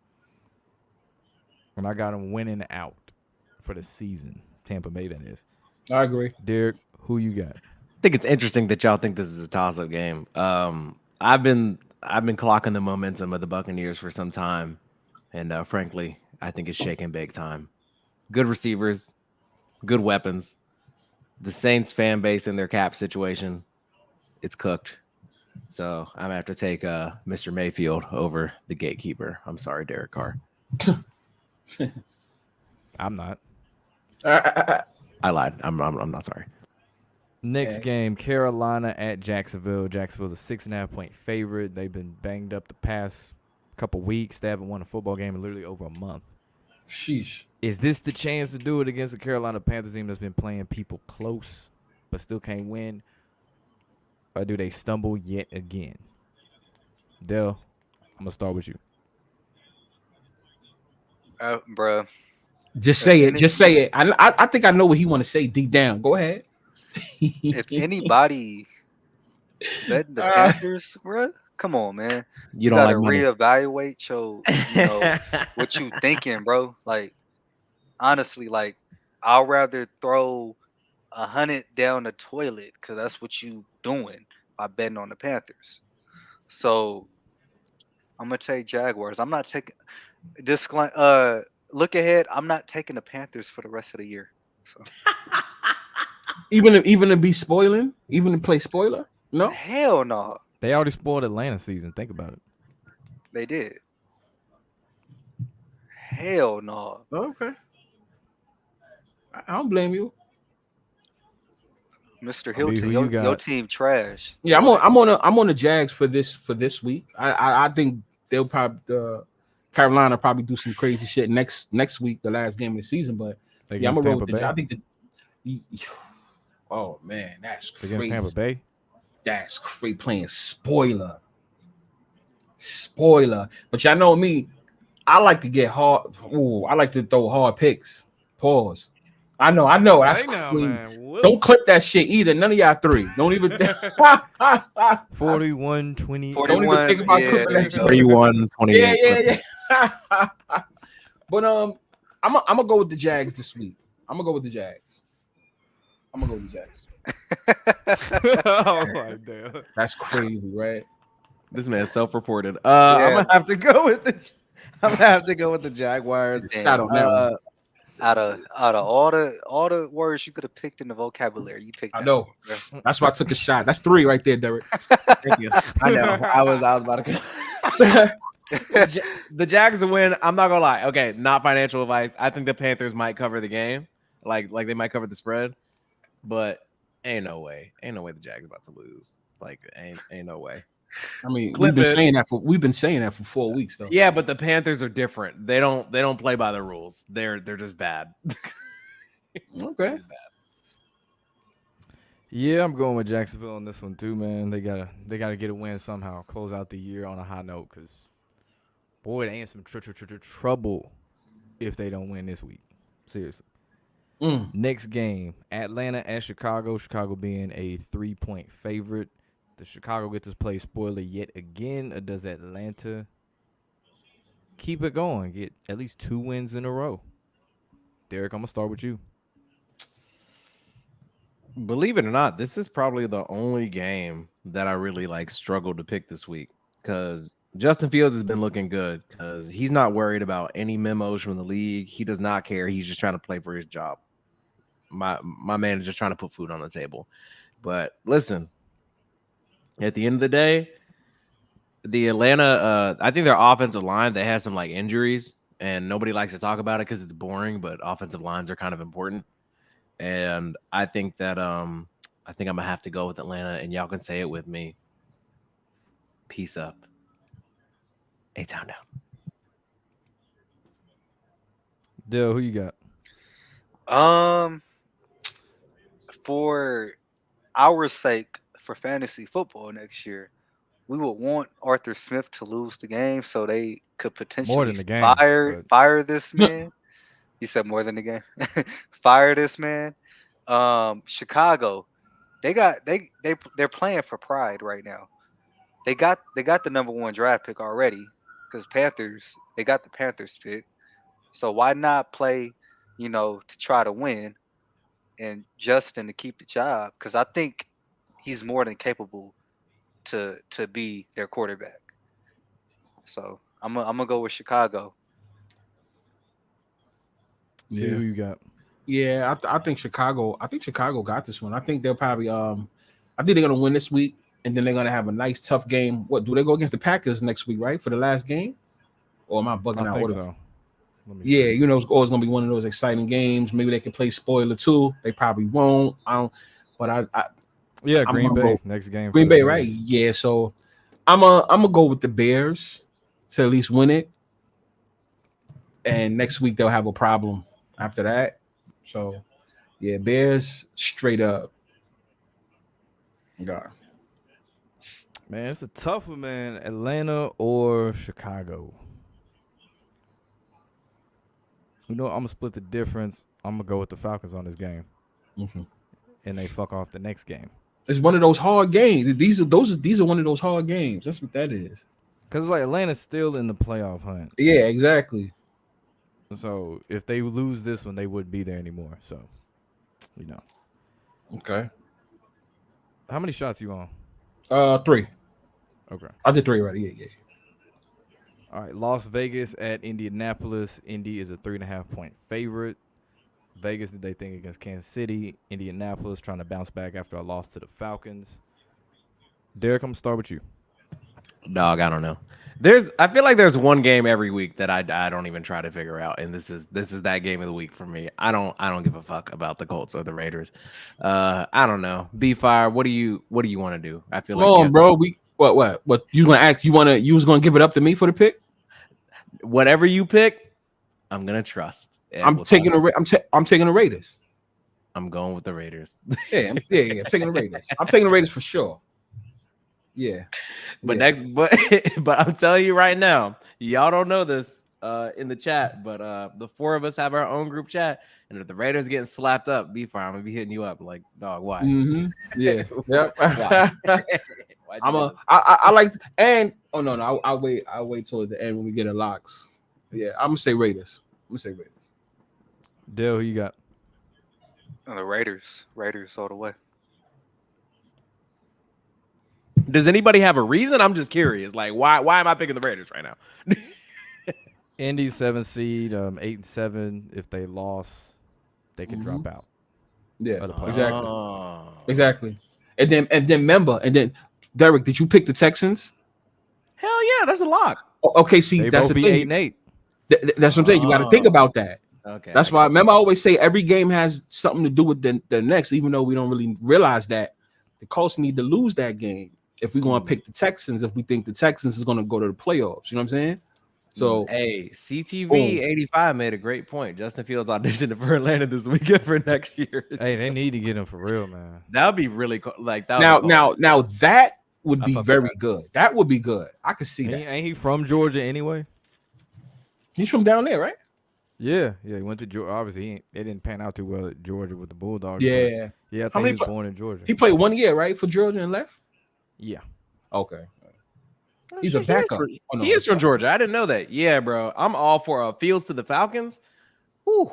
And I got them winning out for the season. Tampa Bay, that is. I agree. Derek, who you got? I think it's interesting that y'all think this is a toss-up game. I've been clocking the momentum of the Buccaneers for some time, and frankly, I think it's shake and bake time. Good receivers, good weapons. The Saints fan base in their cap situation, it's cooked. So I'm gonna have to take Mr. Mayfield over the Gatekeeper. I'm sorry, Derek Carr. I'm not. I lied. I'm not sorry. Next game, Carolina at Jacksonville. Jacksonville's a 6.5-point favorite. They've been banged up the past couple weeks. They haven't won a football game in literally over a month. Sheesh. Is this the chance to do it against the Carolina Panthers team that's been playing people close but still can't win? Or do they stumble yet again? Dell, I'm going to start with you. Bruh. Just say it. Just say it. I think I know what he want to say deep down. Go ahead. If anybody bet the Panthers, bruh, come on, man. You gotta don't like money. reevaluate your, what you thinking, bro. Like, honestly, like, I'd rather throw 100 down the toilet because that's what you doing by betting on the Panthers. So I'm gonna take Jaguars. I'm not taking look ahead. I'm not taking the Panthers for the rest of the year. So even to be spoiling, even to play spoiler? No, hell no. They already spoiled Atlanta season. Think about it. They did. Hell no. Okay. I don't blame you. Mr. I mean, Hilton, who you your got? team trash. Yeah, I'm on the Jags for this week. I think they'll probably Carolina probably do some crazy shit next week, the last game of the season. But yeah, I'm gonna roll with the. I think oh man, that's crazy. Against Tampa Bay. That's crazy playing spoiler. But y'all know me, I like to get hard. Ooh, I like to throw hard picks. Pause. I know. That's crazy. Don't clip that shit either. None of y'all three. Don't even 41-20. Don't even think about clipping that shit. 31-28. Yeah. But I'm gonna go with the Jags this week. I'm gonna go with the Jags. Oh my damn. That's crazy, right? This man's self-reported. I'm gonna have to go with the Jaguars. Out of all the words you could have picked in the vocabulary, you picked. I know. That's why I took a shot. That's 3 right there, Derek. Thank you. I know. I was about to go. The Jags will win. I'm not gonna lie. Okay, not financial advice. I think the Panthers might cover the game, like they might cover the spread, but ain't no way the Jags about to lose. Like ain't no way. I mean, we've been saying that for 4 weeks though. Yeah, but the Panthers are different. They don't play by the rules. They're just bad. Okay. Yeah, I'm going with Jacksonville on this one too, man. They gotta get a win somehow. Close out the year on a high note, because boy, they in some trouble if they don't win this week. Seriously. Next game, Atlanta at Chicago. Chicago being a 3-point favorite. Does Chicago get to play spoiler yet again, or does Atlanta keep it going, get at least 2 wins in a row? Derek, I'm gonna start with you. Believe it or not, this is probably the only game that I really struggled to pick this week, because Justin Fields has been looking good, because he's not worried about any memos from the league. He does not care. He's just trying to play for his job. My man is just trying to put food on the table. But listen, at the end of the day, the Atlanta, I think their offensive line, they had some injuries, and nobody likes to talk about it because it's boring, but offensive lines are kind of important. And I think that I'm gonna have to go with Atlanta, and y'all can say it with me. Peace up. A-Town down. Dale, who you got? For our sake, for fantasy football next year, we would want Arthur Smith to lose the game so they could potentially fire this man. He said more than the game. Fire this man. Chicago, they're playing for pride right now. They got the number 1 draft pick already, because they got the Panthers pick. So why not play, to try to win, and Justin to keep the job, because I think he's more than capable to be their quarterback. So I'm gonna go with Chicago. Yeah, who you got? Yeah, I think Chicago. I think Chicago got this one. I think they'll probably. I think they're gonna win this week, and then they're gonna have a nice tough game. What do they go against the Packers next week? Right, for the last game, or am I bugging out? I think so. Yeah, it's always gonna be one of those exciting games. Maybe they can play spoiler too. They probably won't. I don't. But Green Bay next game. Green Bay, right? Yeah. So I'm gonna go with the Bears. to at least win it. And next week they'll have a problem after that. So, yeah, Bears straight up. God. Man, it's a tough one, man. Atlanta or Chicago. I'm gonna split the difference. I'm gonna go with the Falcons on this game, and they fuck off the next game. It's one of those hard games. These are one of those hard games. That's what that is. Cause it's like Atlanta's still in the playoff hunt. Yeah, exactly. So if they lose this one, they wouldn't be there anymore. So, Okay. How many shots you on? 3. Okay. I did 3 already. Yeah. All right, Las Vegas at Indianapolis. Indy is a 3.5-point favorite. Vegas did they think against Kansas City. Indianapolis trying to bounce back after a loss to the Falcons. Derek, I'm gonna start with you. Dog, I don't know. I feel like there's one game every week that I don't even try to figure out, and this is that game of the week for me. I don't give a fuck about the Colts or the Raiders. I don't know. B-Fire, what do you want to do? I feel like bro. What you gonna ask? You was gonna give it up to me for the pick? Whatever you pick, I'm gonna trust. I'm taking the Raiders. I'm going with the Raiders. Yeah. I'm taking the Raiders. I'm taking the Raiders for sure. Yeah. But I'm telling you right now, y'all don't know this in the chat, but the 4 of us have our own group chat, and if the Raiders getting slapped up, B-Fire, I'm gonna be hitting you up like, dog, why? Mm-hmm. Yeah. Yep. I'll wait till the end when we get a locks. Yeah, I'm gonna say Raiders. Dale, who you got? The Raiders all the way. Does anybody have a reason? I'm just curious. Like, why am I picking the Raiders right now? Indy 7 seed, 8-7. If they lost, they could drop out. Yeah, exactly. Exactly. And then Derek, did you pick the Texans? Hell yeah, that's a lock. Okay, see, they that's both the be thing. 8-8. That's what I'm saying. You got to think about that. Okay. That's why. Remember, I always say every game has something to do with the next, even though we don't really realize that. The Colts need to lose that game if we're going to pick the Texans. If we think the Texans is going to go to the playoffs, you know what I'm saying? So, hey, CTV 85 made a great point. Justin Fields auditioned for Atlanta this weekend for next year. Hey, they need to get him for real, man. That would be really cool. Like that. Now that would be very good. That would be good. I could see that. Ain't he from Georgia anyway? He's from down there, right? Yeah. He went to Georgia. Obviously, it didn't pan out too well at Georgia with the Bulldogs. Yeah. I think he was born in Georgia. He played 1 year, right, for Georgia and left? Yeah. Okay. He's a backup. He is from Georgia. I didn't know that. Yeah, bro. I'm all for Fields to the Falcons. Whew.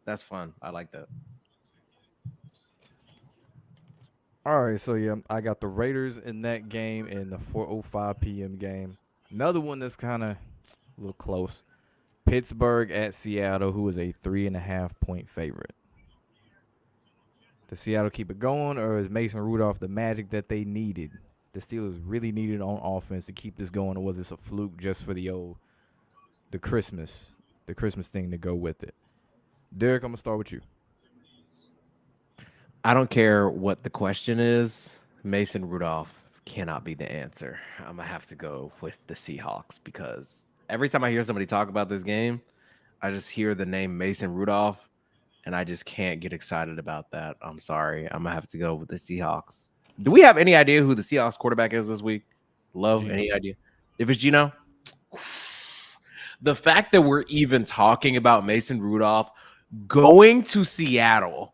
That's fun. I like that. All right, so yeah, I got the Raiders in that game in the 4:05 p.m. game. Another one that's kind of a little close. Pittsburgh at Seattle, who is a 3.5-point favorite. Does Seattle keep it going, or is Mason Rudolph the magic that they needed? The Steelers really needed on offense to keep this going, or was this a fluke just for the Christmas thing to go with it? Derek, I'm gonna start with you. I don't care what the question is. Mason Rudolph cannot be the answer. I'm gonna have to go with the Seahawks because every time I hear somebody talk about this game, I just hear the name Mason Rudolph, and I just can't get excited about that. I'm sorry. I'm gonna have to go with the Seahawks. Do we have any idea who the Seahawks quarterback is this week? Any idea? If it's Gino? The fact that we're even talking about Mason Rudolph going to Seattle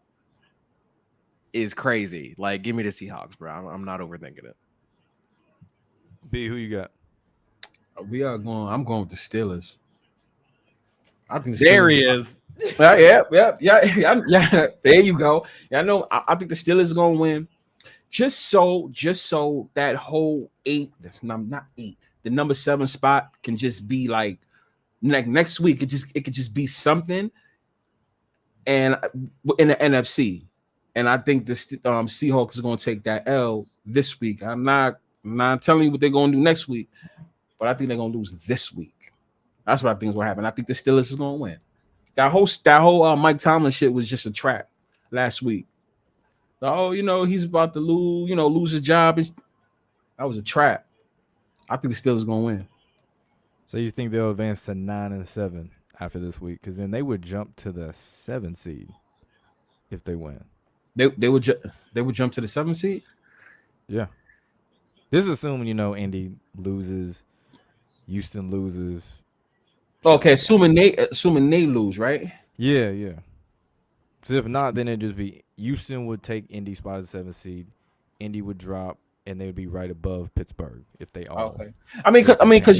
is crazy. Like, give me the Seahawks, bro. I'm not overthinking it. B, who you got? I'm going with the Steelers. I think there he is. Yeah. There you go. Yeah, I know. I think the Steelers are going to win. Just so that whole 8, that's not 8, the number 7 spot can just be like next week. It could just be something, and in the NFC. And I think the Seahawks is going to take that L this week. I'm not telling you what they're going to do next week, but I think they're going to lose this week. That's what I think is going to happen. I think the Steelers is going to win. That whole Mike Tomlin shit was just a trap last week. Oh, he's about to lose his job. That was a trap. I think the Steelers are going to win. So you think they'll advance to 9-7 after this week? Because then they would jump to the 7 seed if they win. They would jump to the 7th seed. Yeah. This is assuming Indy loses, Houston loses. Okay, assuming they lose, right? Yeah. So if not, then it'd just be Houston would take Indy's spot as 7th seed, Indy would drop, and they would be right above Pittsburgh if they all. Okay. I mean, because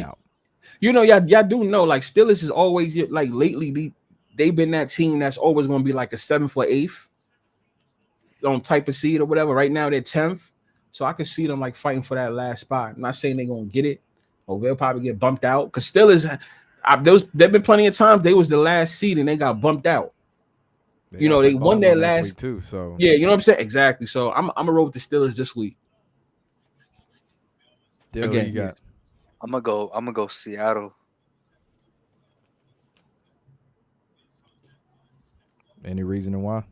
y'all do know, like, Steelers is always, like, lately they've been that team that's always going to be like a 7th or 8th type of seed or whatever. Right now they're 10th, so I can see them like fighting for that last spot. I'm not saying they're going to get it, or they'll probably get bumped out because Steelers. There've been plenty of times they was the last seed and they got bumped out. They won their last week too. So yeah, you know what I'm saying? Exactly. So I'm gonna roll with the Steelers this week. Again, you got. I'm gonna go Seattle. Any reason why?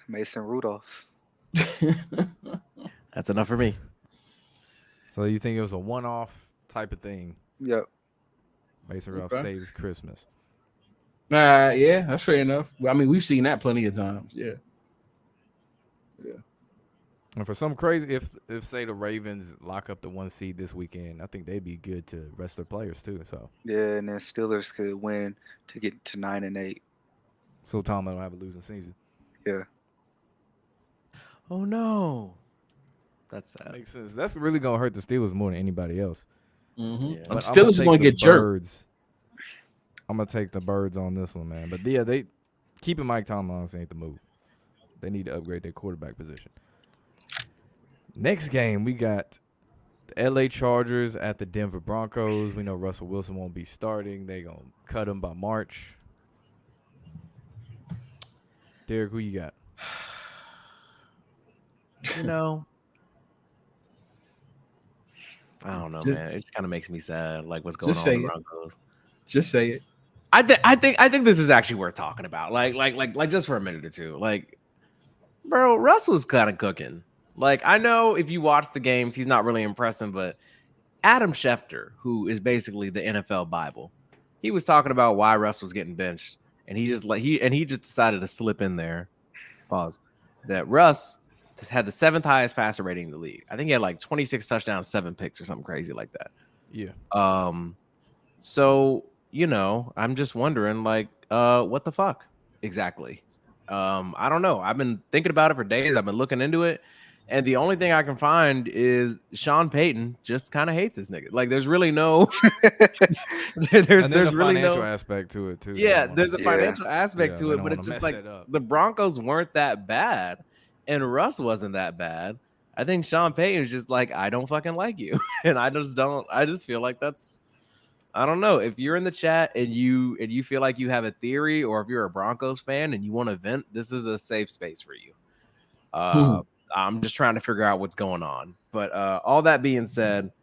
Mason Rudolph. That's enough for me. So you think it was a one-off type of thing? Yep. Mason Rudolph saves Christmas. Yeah, that's fair enough. I mean, we've seen that plenty of times. Yeah. And for some crazy, if say the Ravens lock up the 1 seed this weekend, I think they'd be good to rest their players too. So yeah, and then Steelers could win to get to 9-8. So Tomlin don't have a losing season. Yeah. Oh no, that's sad. Makes sense. That's really gonna hurt the Steelers more than anybody else. Mm-hmm. Yeah. But Steelers is gonna get jerked. I'm gonna take the Birds on this one, man. But yeah, they keeping Mike Tomlin honestly ain't the move. They need to upgrade their quarterback position. Next game, we got the LA Chargers at the Denver Broncos. We know Russell Wilson won't be starting. They gonna cut him by March. Derek, who you got? I don't know, man. It just kind of makes me sad, like what's going on with the Broncos. Just say it. I think this is actually worth talking about. Like just for a minute or two. Like, bro, Russell's kind of cooking. Like, I know if you watch the games, he's not really impressive, but Adam Schefter, who is basically the NFL Bible, he was talking about why Russ was getting benched, and he just decided to slip in there. Pause. That Russ had the 7th highest passer rating in the league. I think he had like 26 touchdowns, 7 picks, or something crazy like that. Yeah. So I'm just wondering, like, what the fuck exactly? I don't know. I've been thinking about it for days. I've been looking into it. And the only thing I can find is Sean Payton just kind of hates this nigga. Like, there's really no, there's really financial no aspect to it too. Yeah, there's a financial aspect to it, but it's just like it the Broncos weren't that bad, and Russ wasn't that bad. I think Sean Payton is just like, I don't fucking like you, and I just feel like that's, I don't know. If you're in the chat and you feel like you have a theory, or if you're a Broncos fan and you want to vent, this is a safe space for you. I'm just trying to figure out what's going on. But all that being said,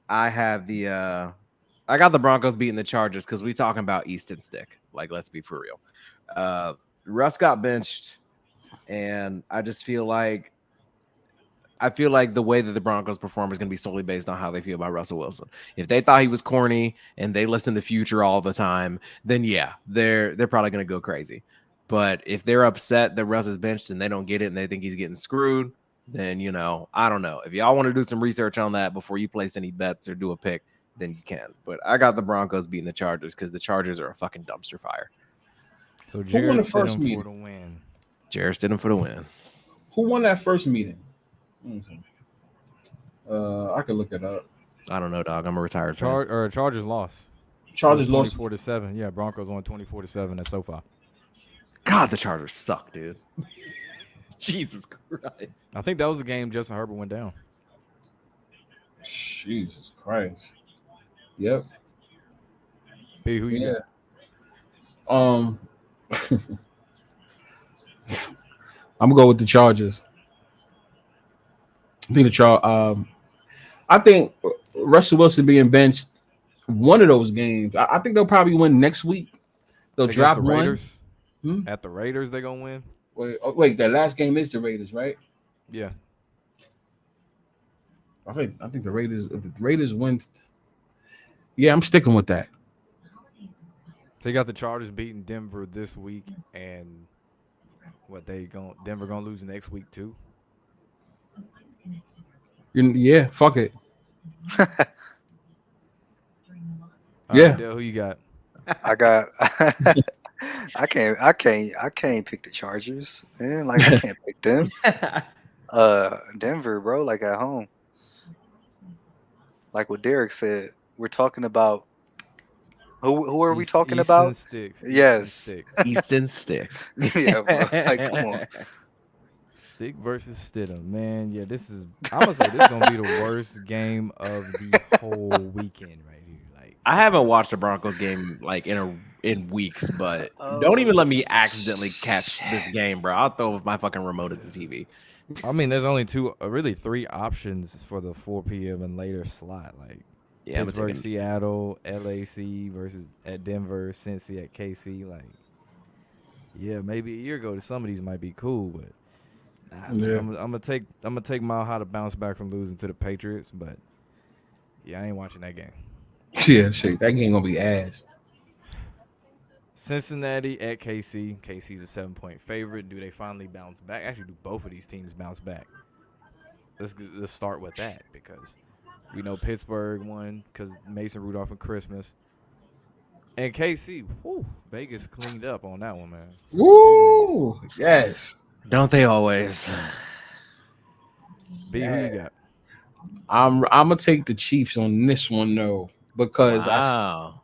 I got the Broncos beating the Chargers because we talking about Easton Stick. Like, let's be for real. Russ got benched, and I feel like the way that the Broncos perform is going to be solely based on how they feel about Russell Wilson. If they thought he was corny and they listen to Future all the time, then yeah, they're probably going to go crazy. But if they're upset that Russ is benched and they don't get it and they think he's getting screwed, then, I don't know. If y'all want to do some research on that before you place any bets or do a pick, then you can. But I got the Broncos beating the Chargers because the Chargers are a fucking dumpster fire. So Jared for the win. Jared Stidham for the win. Who won that first meeting? I can look it up. I don't know, dog. I'm a retired fan. Chargers lost. Chargers lost 24-7. Yeah, Broncos won 24-7 at SoFi. God, the Chargers suck, dude. Jesus Christ. I think that was the game Justin Herbert went down. Jesus Christ. Yep. B, who you got? I'm gonna go with the Chargers. I think Russell Wilson being benched one of those games. I think they'll probably win next week. They'll drop the one. Raiders. At the Raiders, they're gonna win. Wait, that last game is the Raiders, right? Yeah. I think the Raiders. If the Raiders win, yeah, I'm sticking with that. So you got the Chargers beating Denver this week, and Denver gonna lose next week too. Yeah, fuck it. All Yeah. right, Dale, who you got? I got. I can't pick the Chargers, man. Like I can't pick them. Denver, bro. Like at home. Like what Derek said, we're talking about. Who are we talking Easton about? Sticks. Yes. Stick. Easton Stick. Yeah, bro. Like come on. Stick versus Stidham, man. Yeah, I'm gonna say this is gonna be the worst game of the whole weekend right here. Like I haven't watched a Broncos game like in weeks, but don't even let me accidentally catch this game, bro. I'll throw my fucking remote at the TV. I mean, there's only really three options for the 4 p.m. and later slot. Like Yeah, Pittsburgh, Seattle, LAC versus at Denver, Cincy at KC. Like, yeah, maybe a year ago, some of these might be cool, but Yeah. I'm gonna take Mile High to bounce back from losing to the Patriots. But yeah, I ain't watching that game. Yeah, shit. That game gonna be ass. Cincinnati at KC. KC's a 7-point favorite. Do they finally bounce back? Actually, do both of these teams bounce back? Let's start with that because we know Pittsburgh won because Mason Rudolph and Christmas. And KC, Vegas cleaned up on that one, man. Woo! Yes. Don't they always? B, who you got? I'm gonna take the Chiefs on this one though because Wow.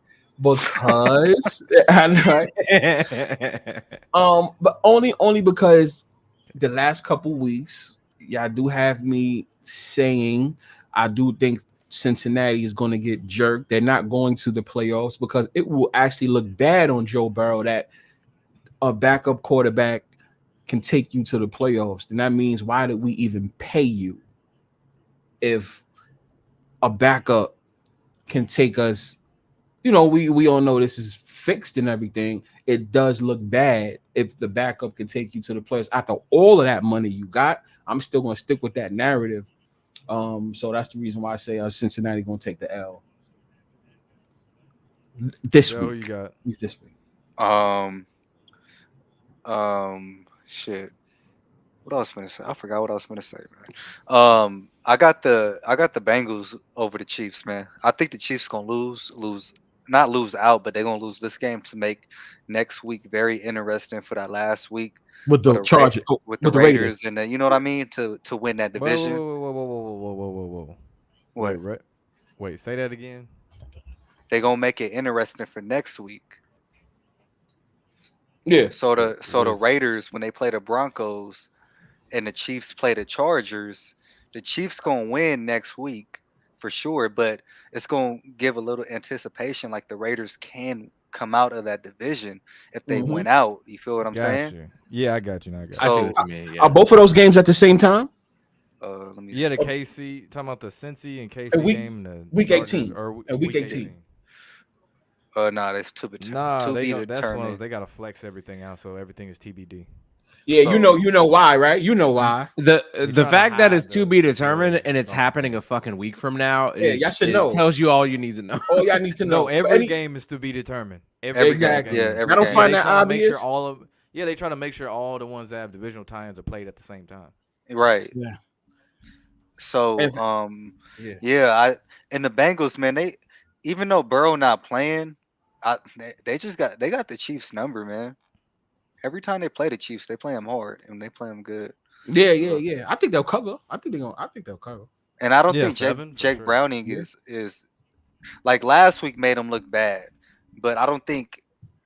I know, right? But only because the last couple weeks, y'all do have me saying I do think Cincinnati is going to get jerked. They're not going to the playoffs because it will actually look bad on Joe Burrow that a backup quarterback can take you to the playoffs. Then that means why did we even pay you if a backup can take us? You know, we all know this is fixed and everything. It does look bad if the backup can take you to the playoffs. After all of that money you got, I'm still going to stick with that narrative. So that's the reason why I say Cincinnati going to take the L this Joe, week. you got? At least this week. Shit. What I was gonna say? I forgot what I was gonna say, man. I got the Bengals over the Chiefs, man. I think the Chiefs gonna not lose out, but they're gonna lose this game to make next week very interesting for that last week With the Chargers, with the Raiders, and you know what I mean to win that division. Whoa. What? Wait, say that again. They're gonna make it interesting for next week. Yeah. So the Raiders, when they play the Broncos and the Chiefs play the Chargers, the Chiefs gonna win next week for sure, but it's gonna give a little anticipation like the Raiders can come out of that division if they win out. You feel what I'm saying? Yeah, I got you. I see what you mean. Yeah. Are both of those games at the same time? Let me Yeah, see. the KC, talking about the Cincy and KC game. The week Chargers, 18. Or Week 18. Nah, that's to be determined. That's one of those, they gotta flex everything out, so everything is TBD. Yeah, So- you know why, right? You know why. The trying to fact that it's hide to the be determined Bills and it's from- happening a fucking week from now, Yeah, y'all should know. tells you all you need to know. All y'all need to know. No, every game is to be determined. Every Exactly. game. Yeah, every I don't game. find they that try to make obvious. sure they try to make sure all the ones that have divisional tie-ins are played at the same time. Right. Yeah. So Yeah. And the Bengals, man, they even though Burrow not playing, they got the Chiefs number, man. Every time they play the Chiefs, they play them hard and they play them good. Yeah. I think they'll cover. I think they'll cover. And I don't Yeah, think 7 for Jake sure. Browning is like last week made him look bad, but I don't think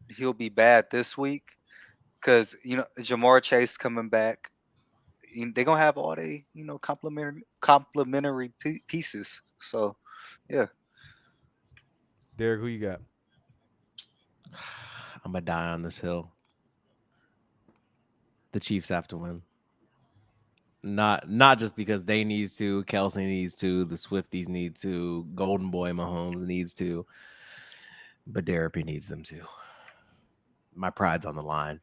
he'll be bad this week because Jamar Chase coming back. They're gonna have all they complementary pieces. So yeah. Derek, who you got? I'm gonna die on this hill. The Chiefs have to win. Not just because they need to, Kelsey needs to, the Swifties need to, Golden Boy Mahomes needs to, but Derek needs them to. My pride's on the line.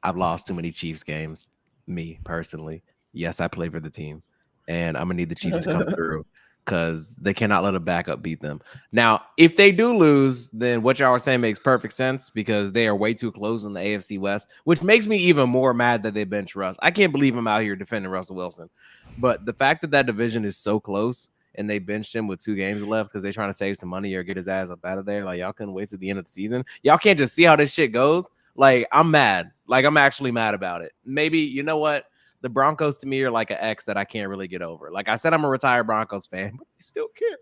I've lost too many Chiefs games, me personally. Yes, I play for the team, and I'm gonna need the Chiefs to come through because they cannot let a backup beat them. Now, if they do lose, then what y'all are saying makes perfect sense because they are way too close in the AFC West, which makes me even more mad that they bench Russ. I can't believe I'm out here defending Russell Wilson. But the fact that division is so close and they benched him with 2 games left because they're trying to save some money or get his ass up out of there, like y'all couldn't wait to the end of the season. Y'all can't just see how this shit goes. Like, I'm mad. Like, I'm actually mad about it. Maybe, you know what? The Broncos to me are like an ex that I can't really get over. Like I said, I'm a retired Broncos fan, but I still care.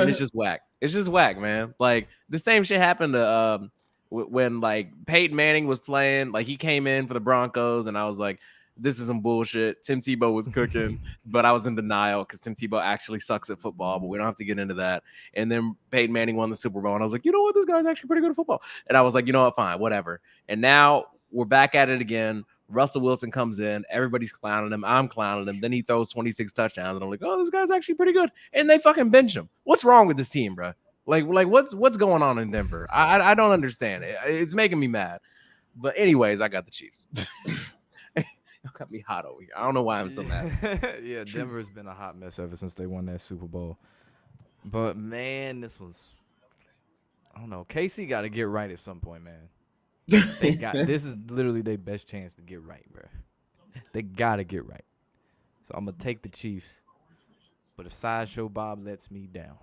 And it's just whack. It's just whack, man. Like the same shit happened to when like Peyton Manning was playing. Like he came in for the Broncos, and I was like, this is some bullshit. Tim Tebow was cooking, but I was in denial because Tim Tebow actually sucks at football, but we don't have to get into that. And then Peyton Manning won the Super Bowl, and I was like, you know what? This guy's actually pretty good at football. And I was like, you know what? Fine, whatever. And now we're back at it again. Russell Wilson comes in, everybody's clowning him. I'm clowning him. Then he throws 26 touchdowns, and I'm like, oh, this guy's actually pretty good. And they fucking bench him. What's wrong with this team, bro? Like what's going on in Denver? I don't understand. It's making me mad. But anyways, I got the Chiefs. Y'all got me hot over here. I don't know why I'm so mad. Yeah, Denver's been a hot mess ever since they won that Super Bowl. But man, this was, I don't know. KC got to get right at some point, man. This is literally their best chance to get right, bro. They gotta get right. So I'm gonna take the Chiefs. But if Sideshow Bob lets me down,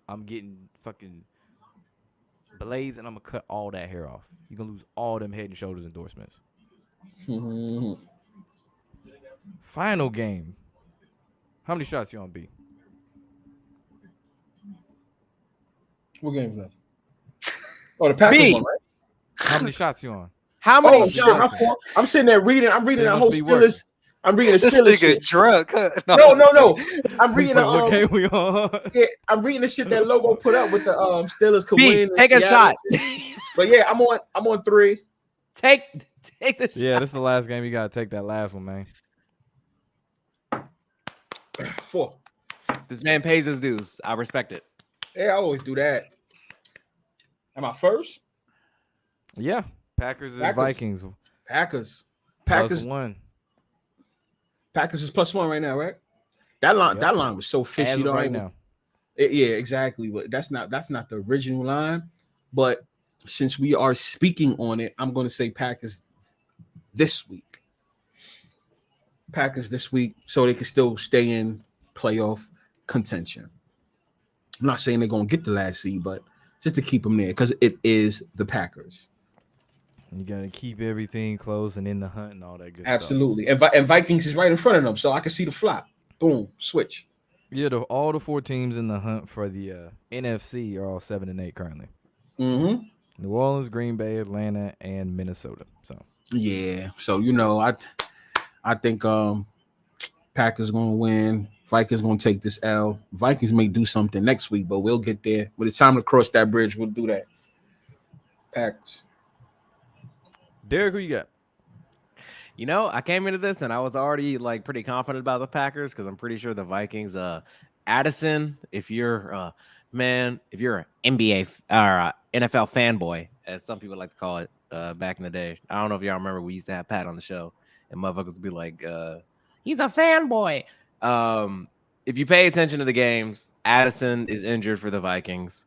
I'm getting fucking blades and I'm gonna cut all that hair off. You're gonna lose all them Head and Shoulders endorsements. Final game. How many shots you on B? What game is that? Oh, the Packers one, right? How many shots you on? How many shots? I'm sitting there reading. I'm reading that whole Steelers. I'm reading the This Steelers nigga shit. drunk. No. I'm reading What game we on? yeah, I'm reading the shit that Logo put up with the Steelers could B, win. take a shot. But yeah, I'm on 3. Take the shot. Yeah, this is the last game. You gotta take that last one, man. 4. This man pays his dues. I respect it. Yeah, I always do that. Am I first? Yeah, Packers and Vikings. Packers +1. Packers is +1 right now, right? That line was so fishy As of though. right now. Yeah, exactly. But that's not the original line. But since we are speaking on it, I'm going to say Packers this week. Packers this week, so they can still stay in playoff contention. I'm not saying they're going to get the last seed, but just to keep them there because it is the Packers. You got to keep everything close and in the hunt and all that good Absolutely. And Vikings is right in front of them, so I can see the flop. Boom, switch. Yeah, all the 4 teams in the hunt for the NFC are all 7-8 currently. Mm-hmm. New Orleans, Green Bay, Atlanta, and Minnesota. So yeah, so I think Packers gonna win. Vikings gonna take this L. Vikings may do something next week, but we'll get there. When it's time to cross that bridge, we'll do that. Packers. Derek, who you got? You know, I came into this and I was already like pretty confident about the Packers because I'm pretty sure the Vikings. Addison, if you're if you're an NBA or NFL fanboy, as some people like to call it, back in the day. I don't know if y'all remember we used to have Pat on the show, and motherfuckers would be like, "He's a fanboy." If you pay attention to the games, Addison is injured for the Vikings.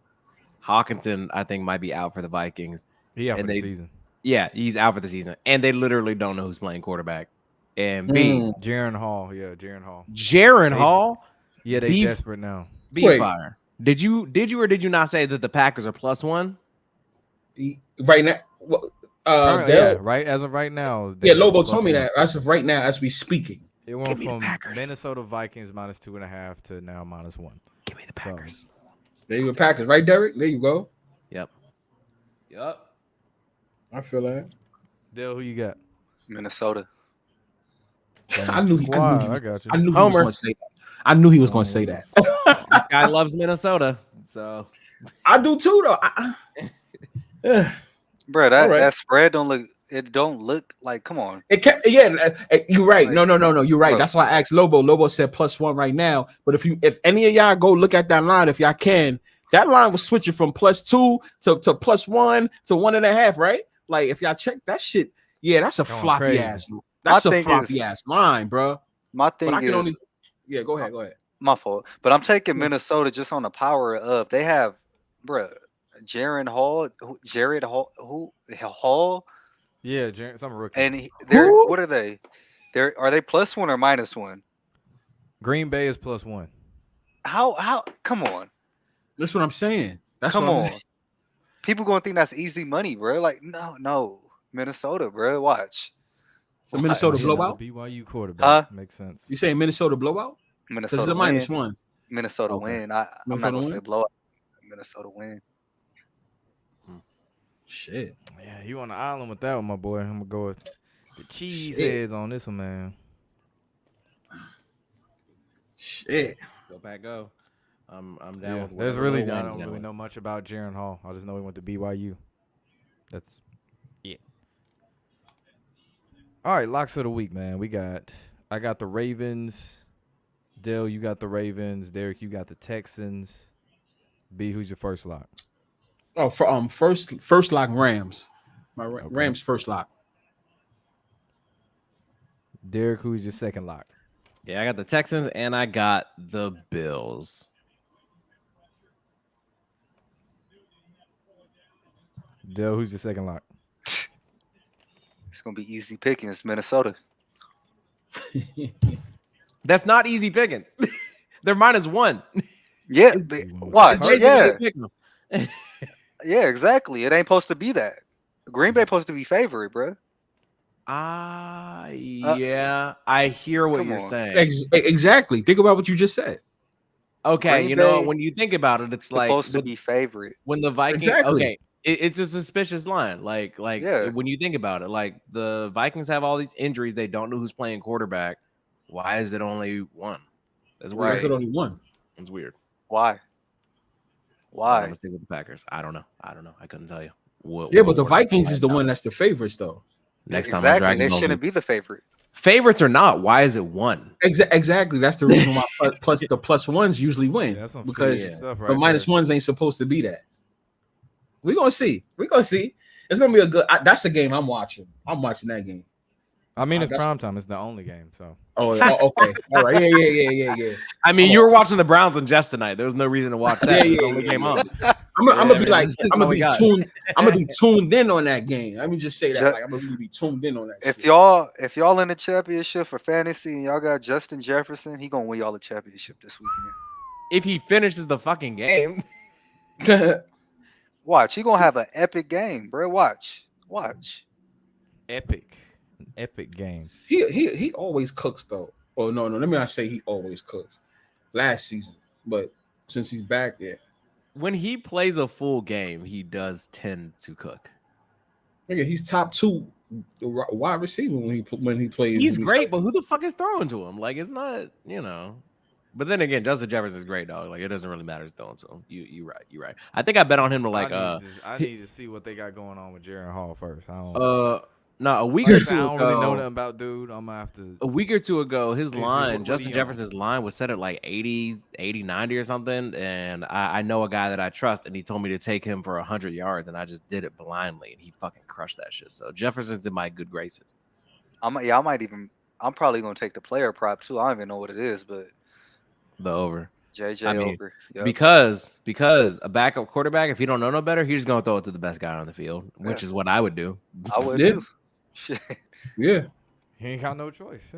Hawkinson, I think, might be out for the Vikings. He out for the season. Yeah, he's out for the season, and they literally don't know who's playing quarterback. And Jaron Hall. Yeah, Jaron Hall. Hall. Yeah, they desperate now. Fire. Did you or did you not say that the Packers are +1? Right now, right as of right now. Yeah, Lobo told me that as of right now, as we speaking. It went from Minnesota Vikings -2.5 to now -1. Give me the Packers. So, there you go, Packers, right, Derek? There you go. Yep. I feel that. Dale, who you got? Minnesota. I knew he was going to say that. I knew he was going to say that. This guy loves Minnesota, so I do too, though. Bro, that spread don't look like. Come on. You're right. Like, No. You're right. Bro. That's why I asked Lobo. Lobo said +1 right now. But if any of y'all go look at that line, if y'all can, that line was switching from +2 to +1 to 1.5, right? Like if y'all check that shit, yeah, that's a floppy ass. That's a floppy ass line, bro. My thing is, Yeah, go ahead. My fault. But I'm taking Minnesota just on the power of they have, bruh, Jared Hall, Yeah, some rookie. and they're Who? what are they? Are they +1 or -1? Green Bay is +1. How? Come on, That's what I'm saying. That's come what I'm on. saying. People gonna think that's easy money, bro. Like no, Minnesota, bro. Watch. The Minnesota Watch. blowout. BYU quarterback. Huh? Makes sense. You saying Minnesota blowout? Because it's Minnesota a win. -1. Minnesota Okay. win. I'm not Minnesota gonna say win? blowout. Minnesota win. Shit. Yeah, you on the island with that one, my boy. I'm gonna go with the cheese Shit. heads on this one, man. Shit. Go back, go. I'm down Yeah, with there's whatever really Will I wins don't really down. know much about Jaron Hall. I just know he went to BYU. That's it. All right, locks of the week, man. I got the Ravens. Dale, you got the Ravens. Derek, you got the Texans. B, who's your first lock? Oh, for first lock Rams. Okay. Rams first lock. Derek, who's your second lock? Yeah, I got the Texans and I got the Bills. Dale, who's your second lock? It's gonna be easy pickings, Minnesota. That's not easy pickings. They're -1. Yeah, watch. Crazy Yeah, to pick 'em. yeah, exactly. It ain't supposed to be that. Green Bay supposed to be favorite, bro. Yeah, I hear what come you're on. saying. Exactly. Think about what you just said. Okay, Green you know, Bay when you think about it, it's like Supposed to be favorite. when the Vikings. Exactly. Okay, it's a suspicious line. Like Yeah. when you think about it, like the Vikings have all these injuries, they don't know who's playing quarterback. Why is it only one? That's Why weird. is it only one? It's weird. Why? I'm Why? gonna stick with the Packers. I don't know. I couldn't tell you. Yeah, but the Vikings is the one that's the favorites, though. Next time, Exactly. They shouldn't be the favorite. favorites or not. Why is it one? Exactly. That's the reason why the +1s usually win, Yeah, that's some because fishy stuff right the -1s ain't supposed to be that. We're gonna see. It's gonna be a good. That's the game I'm watching. I'm watching that game. I mean, it's that's- prime time. It's the only game, so. Oh, okay. All right. Yeah. I mean, you were watching the Browns and Jets tonight. There was no reason to watch that. Yeah, It's the only yeah, game yeah. on. I'm gonna be man, like, that's I'm all gonna we be got. tuned. I'm gonna be tuned in on that game. Let me just say that. Ju- Like, I'm gonna really be tuned in on that. If shit. y'all in the championship for fantasy and y'all got Justin Jefferson, he gonna win y'all the championship this weekend. If he finishes the fucking game, Watch, he gonna have an epic game, bro. Watch. Epic. An epic game. he always cooks though. Oh no, let me not say he always cooks. Last season, but since he's back, yeah. when he plays a full game, he does tend to cook. Nigga, he's top 2 wide receiver when he plays. He's when great, but who the fuck is throwing to him? Like, it's not, you know. But then again, Justin Jefferson is great, dog. Like, it doesn't really matter who's throwing to him. You right. I think I bet on him to like I need to see what they got going on with Jaron Hall first. no, a week I or don't two really know ago. nothing about dude. I'm gonna have to. A week or two ago, his What line, he Justin on? Jefferson's line was set at like 80, 90 or something. And I know a guy that I trust, and he told me to take him for 100 yards, and I just did it blindly, and he fucking crushed that shit. So Jefferson's in my good graces. I'm probably gonna take the player prop too. I don't even know what it is, but The over. JJ I mean, over. Yep. Because a backup quarterback, if he don't know no better, he's just gonna throw it to the best guy on the field, which is what I would do. I would Yeah. too. Shit. Yeah. He ain't got no choice.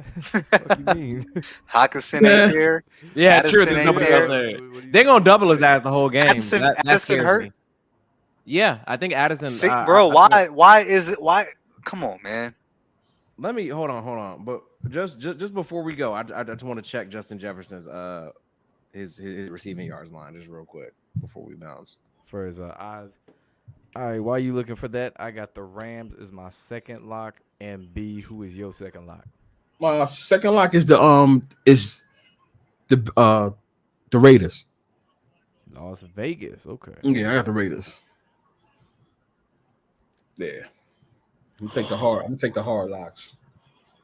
What you mean? Hawkinson ain't there. Yeah, Addison true. There's ain't nobody there. else there. They're gonna double his ass the whole game. Addison That scares hurt? me. Yeah, I think Addison. See, I- bro, I think- why is it? Why? Come on, man. Let me hold on. But just before we go, I just want to check Justin Jefferson's his receiving yards line just real quick before we bounce. For his eyes. All right, while you looking for that, I got the Rams as my second lock, and B, who is your second lock? My second lock is the Raiders. Las Vegas. Okay. Yeah, I got the Raiders. Yeah. I'm gonna take the hard locks.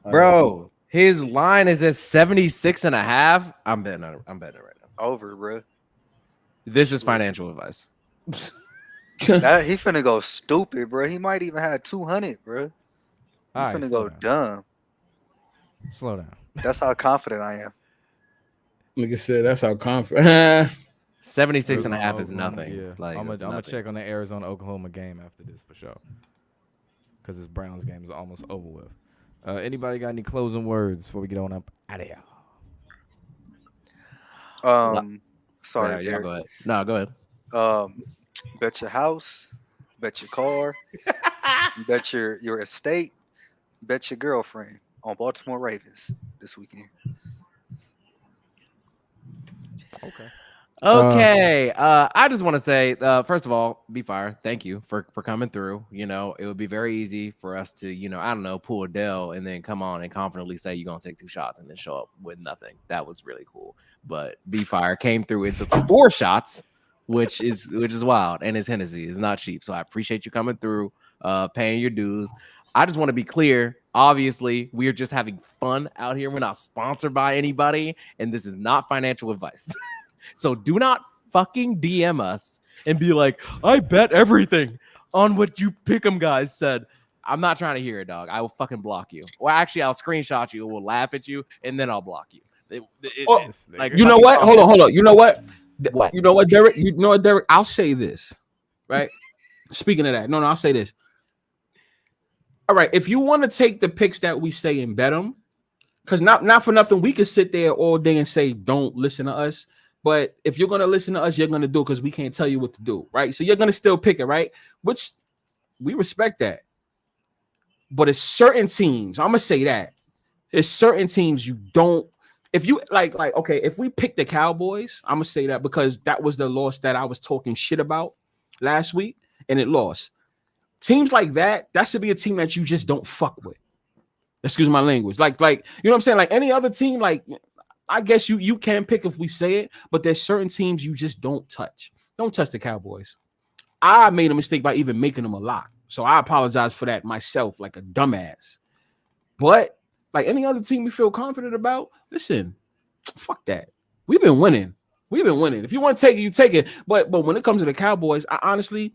Bro, his line is at 76.5. I'm betting it right now. Over, bro. This is financial advice. He finna go stupid, bro. He might even have 200, bro. He All right, finna slow go down. dumb. Slow down. That's how confident I am. Nigga said that's how confident. 76 and a half is Oklahoma, nothing. Yeah, Like, I'm that's gonna nothing. check on the Arizona Oklahoma game after this for sure. Because this Browns game is almost over with. Anybody got any closing words before we get on up out of here? Sorry, Yeah, Derek. go ahead. No, go ahead. Bet your house, bet your car, bet your estate, bet your girlfriend on Baltimore Ravens this weekend. Okay. Okay. I just want to say, first of all, Be Fire, thank you for coming through. You know, it would be very easy for us to, you know, I don't know, pull a Dell and then come on and confidently say you're gonna take 2 shots and then show up with nothing. That was really cool. But Be Fire came through and took 4 shots, which is wild, and his Hennessy is not cheap. So I appreciate you coming through, paying your dues. I just want to be clear. Obviously, we are just having fun out here. We're not sponsored by anybody, and this is not financial advice. So do not fucking DM us and be like, I bet everything on what you pick'em guys said. I'm not trying to hear it, dog. I will fucking block you. Well, actually, I'll screenshot you. We'll laugh at you, and then I'll block you. Like, you know what? Hold on. You know what? What? You know what, Derek? Derek? I'll say this, right? Speaking of that, no, I'll say this. All right, if you want to take the picks that we say and bet them, because not for nothing, we could sit there all day and say, don't listen to us. But if you're going to listen to us, you're going to do it because we can't tell you what to do, right? So you're going to still pick it, right? Which we respect that. But it's certain teams, I'm going to say that. There's certain teams you don't, if you like, okay, if we pick the Cowboys, I'm going to say that because that was the loss that I was talking shit about last week, and it lost. Teams like that should be a team that you just don't fuck with. Excuse my language. Like, you know what I'm saying? Like any other team, like, I guess you can pick if we say it, but there's certain teams you just don't touch. Don't touch the Cowboys. I made a mistake by even making them a lock. So I apologize for that myself, like a dumbass. But like any other team we feel confident about, listen, fuck that. We've been winning. If you want to take it, you take it. But when it comes to the Cowboys, I honestly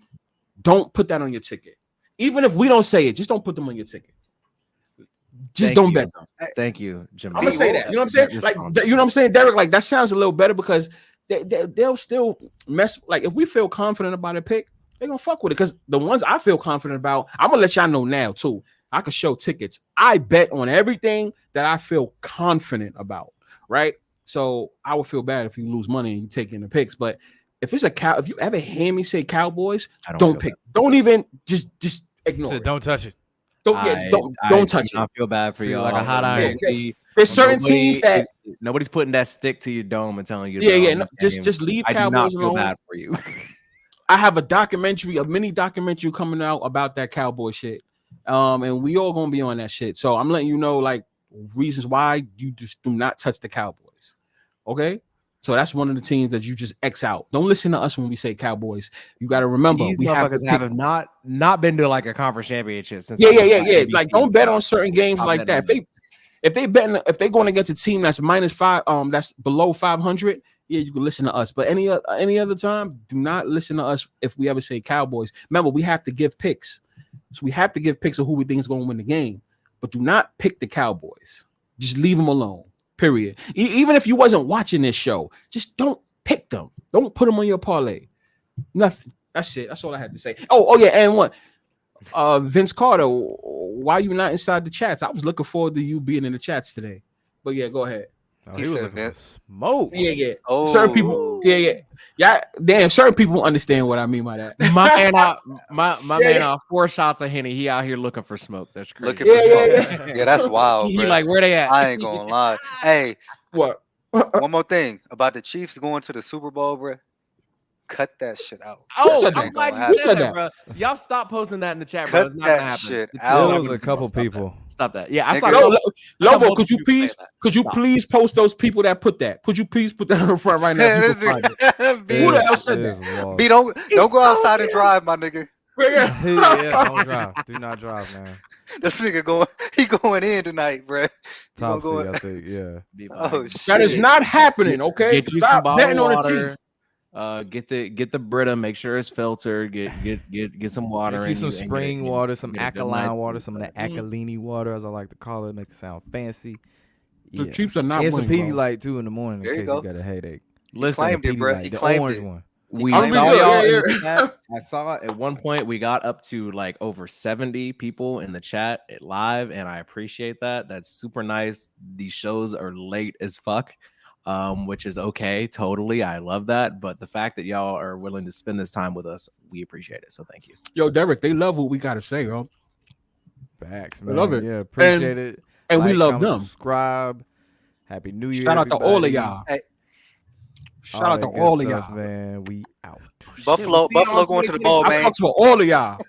don't put that on your ticket. Even if we don't say it, just don't put them on your ticket. Just don't bet them. Thank you, Jimmy. I'm gonna say that. You know what I'm saying? Like, you know what I'm saying, Derek? Like that sounds a little better because they'll still mess. Like if we feel confident about a pick, they're gonna fuck with it. Because the ones I feel confident about, I'm gonna let y'all know now too. I can show tickets. I bet on everything that I feel confident about. Right. So I would feel bad if you lose money and you take in the picks. But if it's if you ever hear me say Cowboys, don't pick. Don't even just ignore it. Don't touch it. Don't touch it. I feel bad for you. Like a hot iron. There's certain teams that nobody's putting that stick to your dome and telling you. No, just leave Cowboys alone. I do not feel bad for you. I have a mini documentary coming out about that Cowboy shit, and we all gonna be on that shit. So I'm letting you know like reasons why you just do not touch the Cowboys. Okay. So that's one of the teams that you just X out. Don't listen to us when we say Cowboys. You got to remember these we have not been to like a conference championship since. Yeah. Like don't bet on certain games like that. If they going against a team that's -5, that's below 500, yeah, you can listen to us. But any other time, do not listen to us if we ever say Cowboys. Remember, we have to give picks, so we have to give picks of who we think is going to win the game. But do not pick the Cowboys. Just leave them alone. Period. Even if you wasn't watching this show, just don't pick them. Don't put them on your parlay. Nothing. That's it. That's all I had to say. Oh yeah. And what? Vince Carter, why you not inside the chats? I was looking forward to you being in the chats today. But yeah, go ahead. Oh, he was looking for smoke. Yeah. Oh. Certain people. Yeah. Damn. Certain people understand what I mean by that. My man, 4 shots of Henny. He out here looking for smoke. That's crazy. Looking for smoke. Yeah, that's wild. He like, where they at? I ain't gonna lie. Hey, what? One more thing about the Chiefs going to the Super Bowl, bro. Cut that shit out. Oh, I'm glad you said that, bro. Y'all stop posting that in the chat, bro. It's not gonna happen. Shit out. There was a couple people. Stop that. Yeah, I saw Lobo, could you please post those people that put that? Could you please put that on the front right now? Who the hell said that? B, don't go outside and drive, my nigga. Yeah, don't drive. Do not drive, man. This nigga going in tonight, bro. Top seed, I think. Yeah. Oh shit. That is not happening. Okay. Get you some bottled water. Get the Brita, make sure it's filtered. Get some water. Get you some spring water, some alkaline water, some of that alkalini water, as I like to call it, make it sound fancy. The Yeah. Chiefs are not And some winning, bro. Pedialyte too in the morning There in you case go. you got a headache. Listen, claimed it, bro. Pedialyte, He the claimed orange it. one. we I'm saw good, y'all yeah, in the chat. I saw at one point we got up to like over 70 people in the chat live, and I appreciate that. That's super nice. These shows are late as fuck, which is okay. Totally, I love that. But the fact that y'all are willing to spend this time with us, we appreciate it. So thank you. Yo, Derek, they love what we gotta say, yo. Facts, I man. love it. Yeah, appreciate it. And we love comment, them. Subscribe. Happy New Year, Shout out to all of everybody. y'all. Hey, Shout out to that good all of stuff, y'all. man. We out. Buffalo going to the bowl, I man. fucks with all of y'all.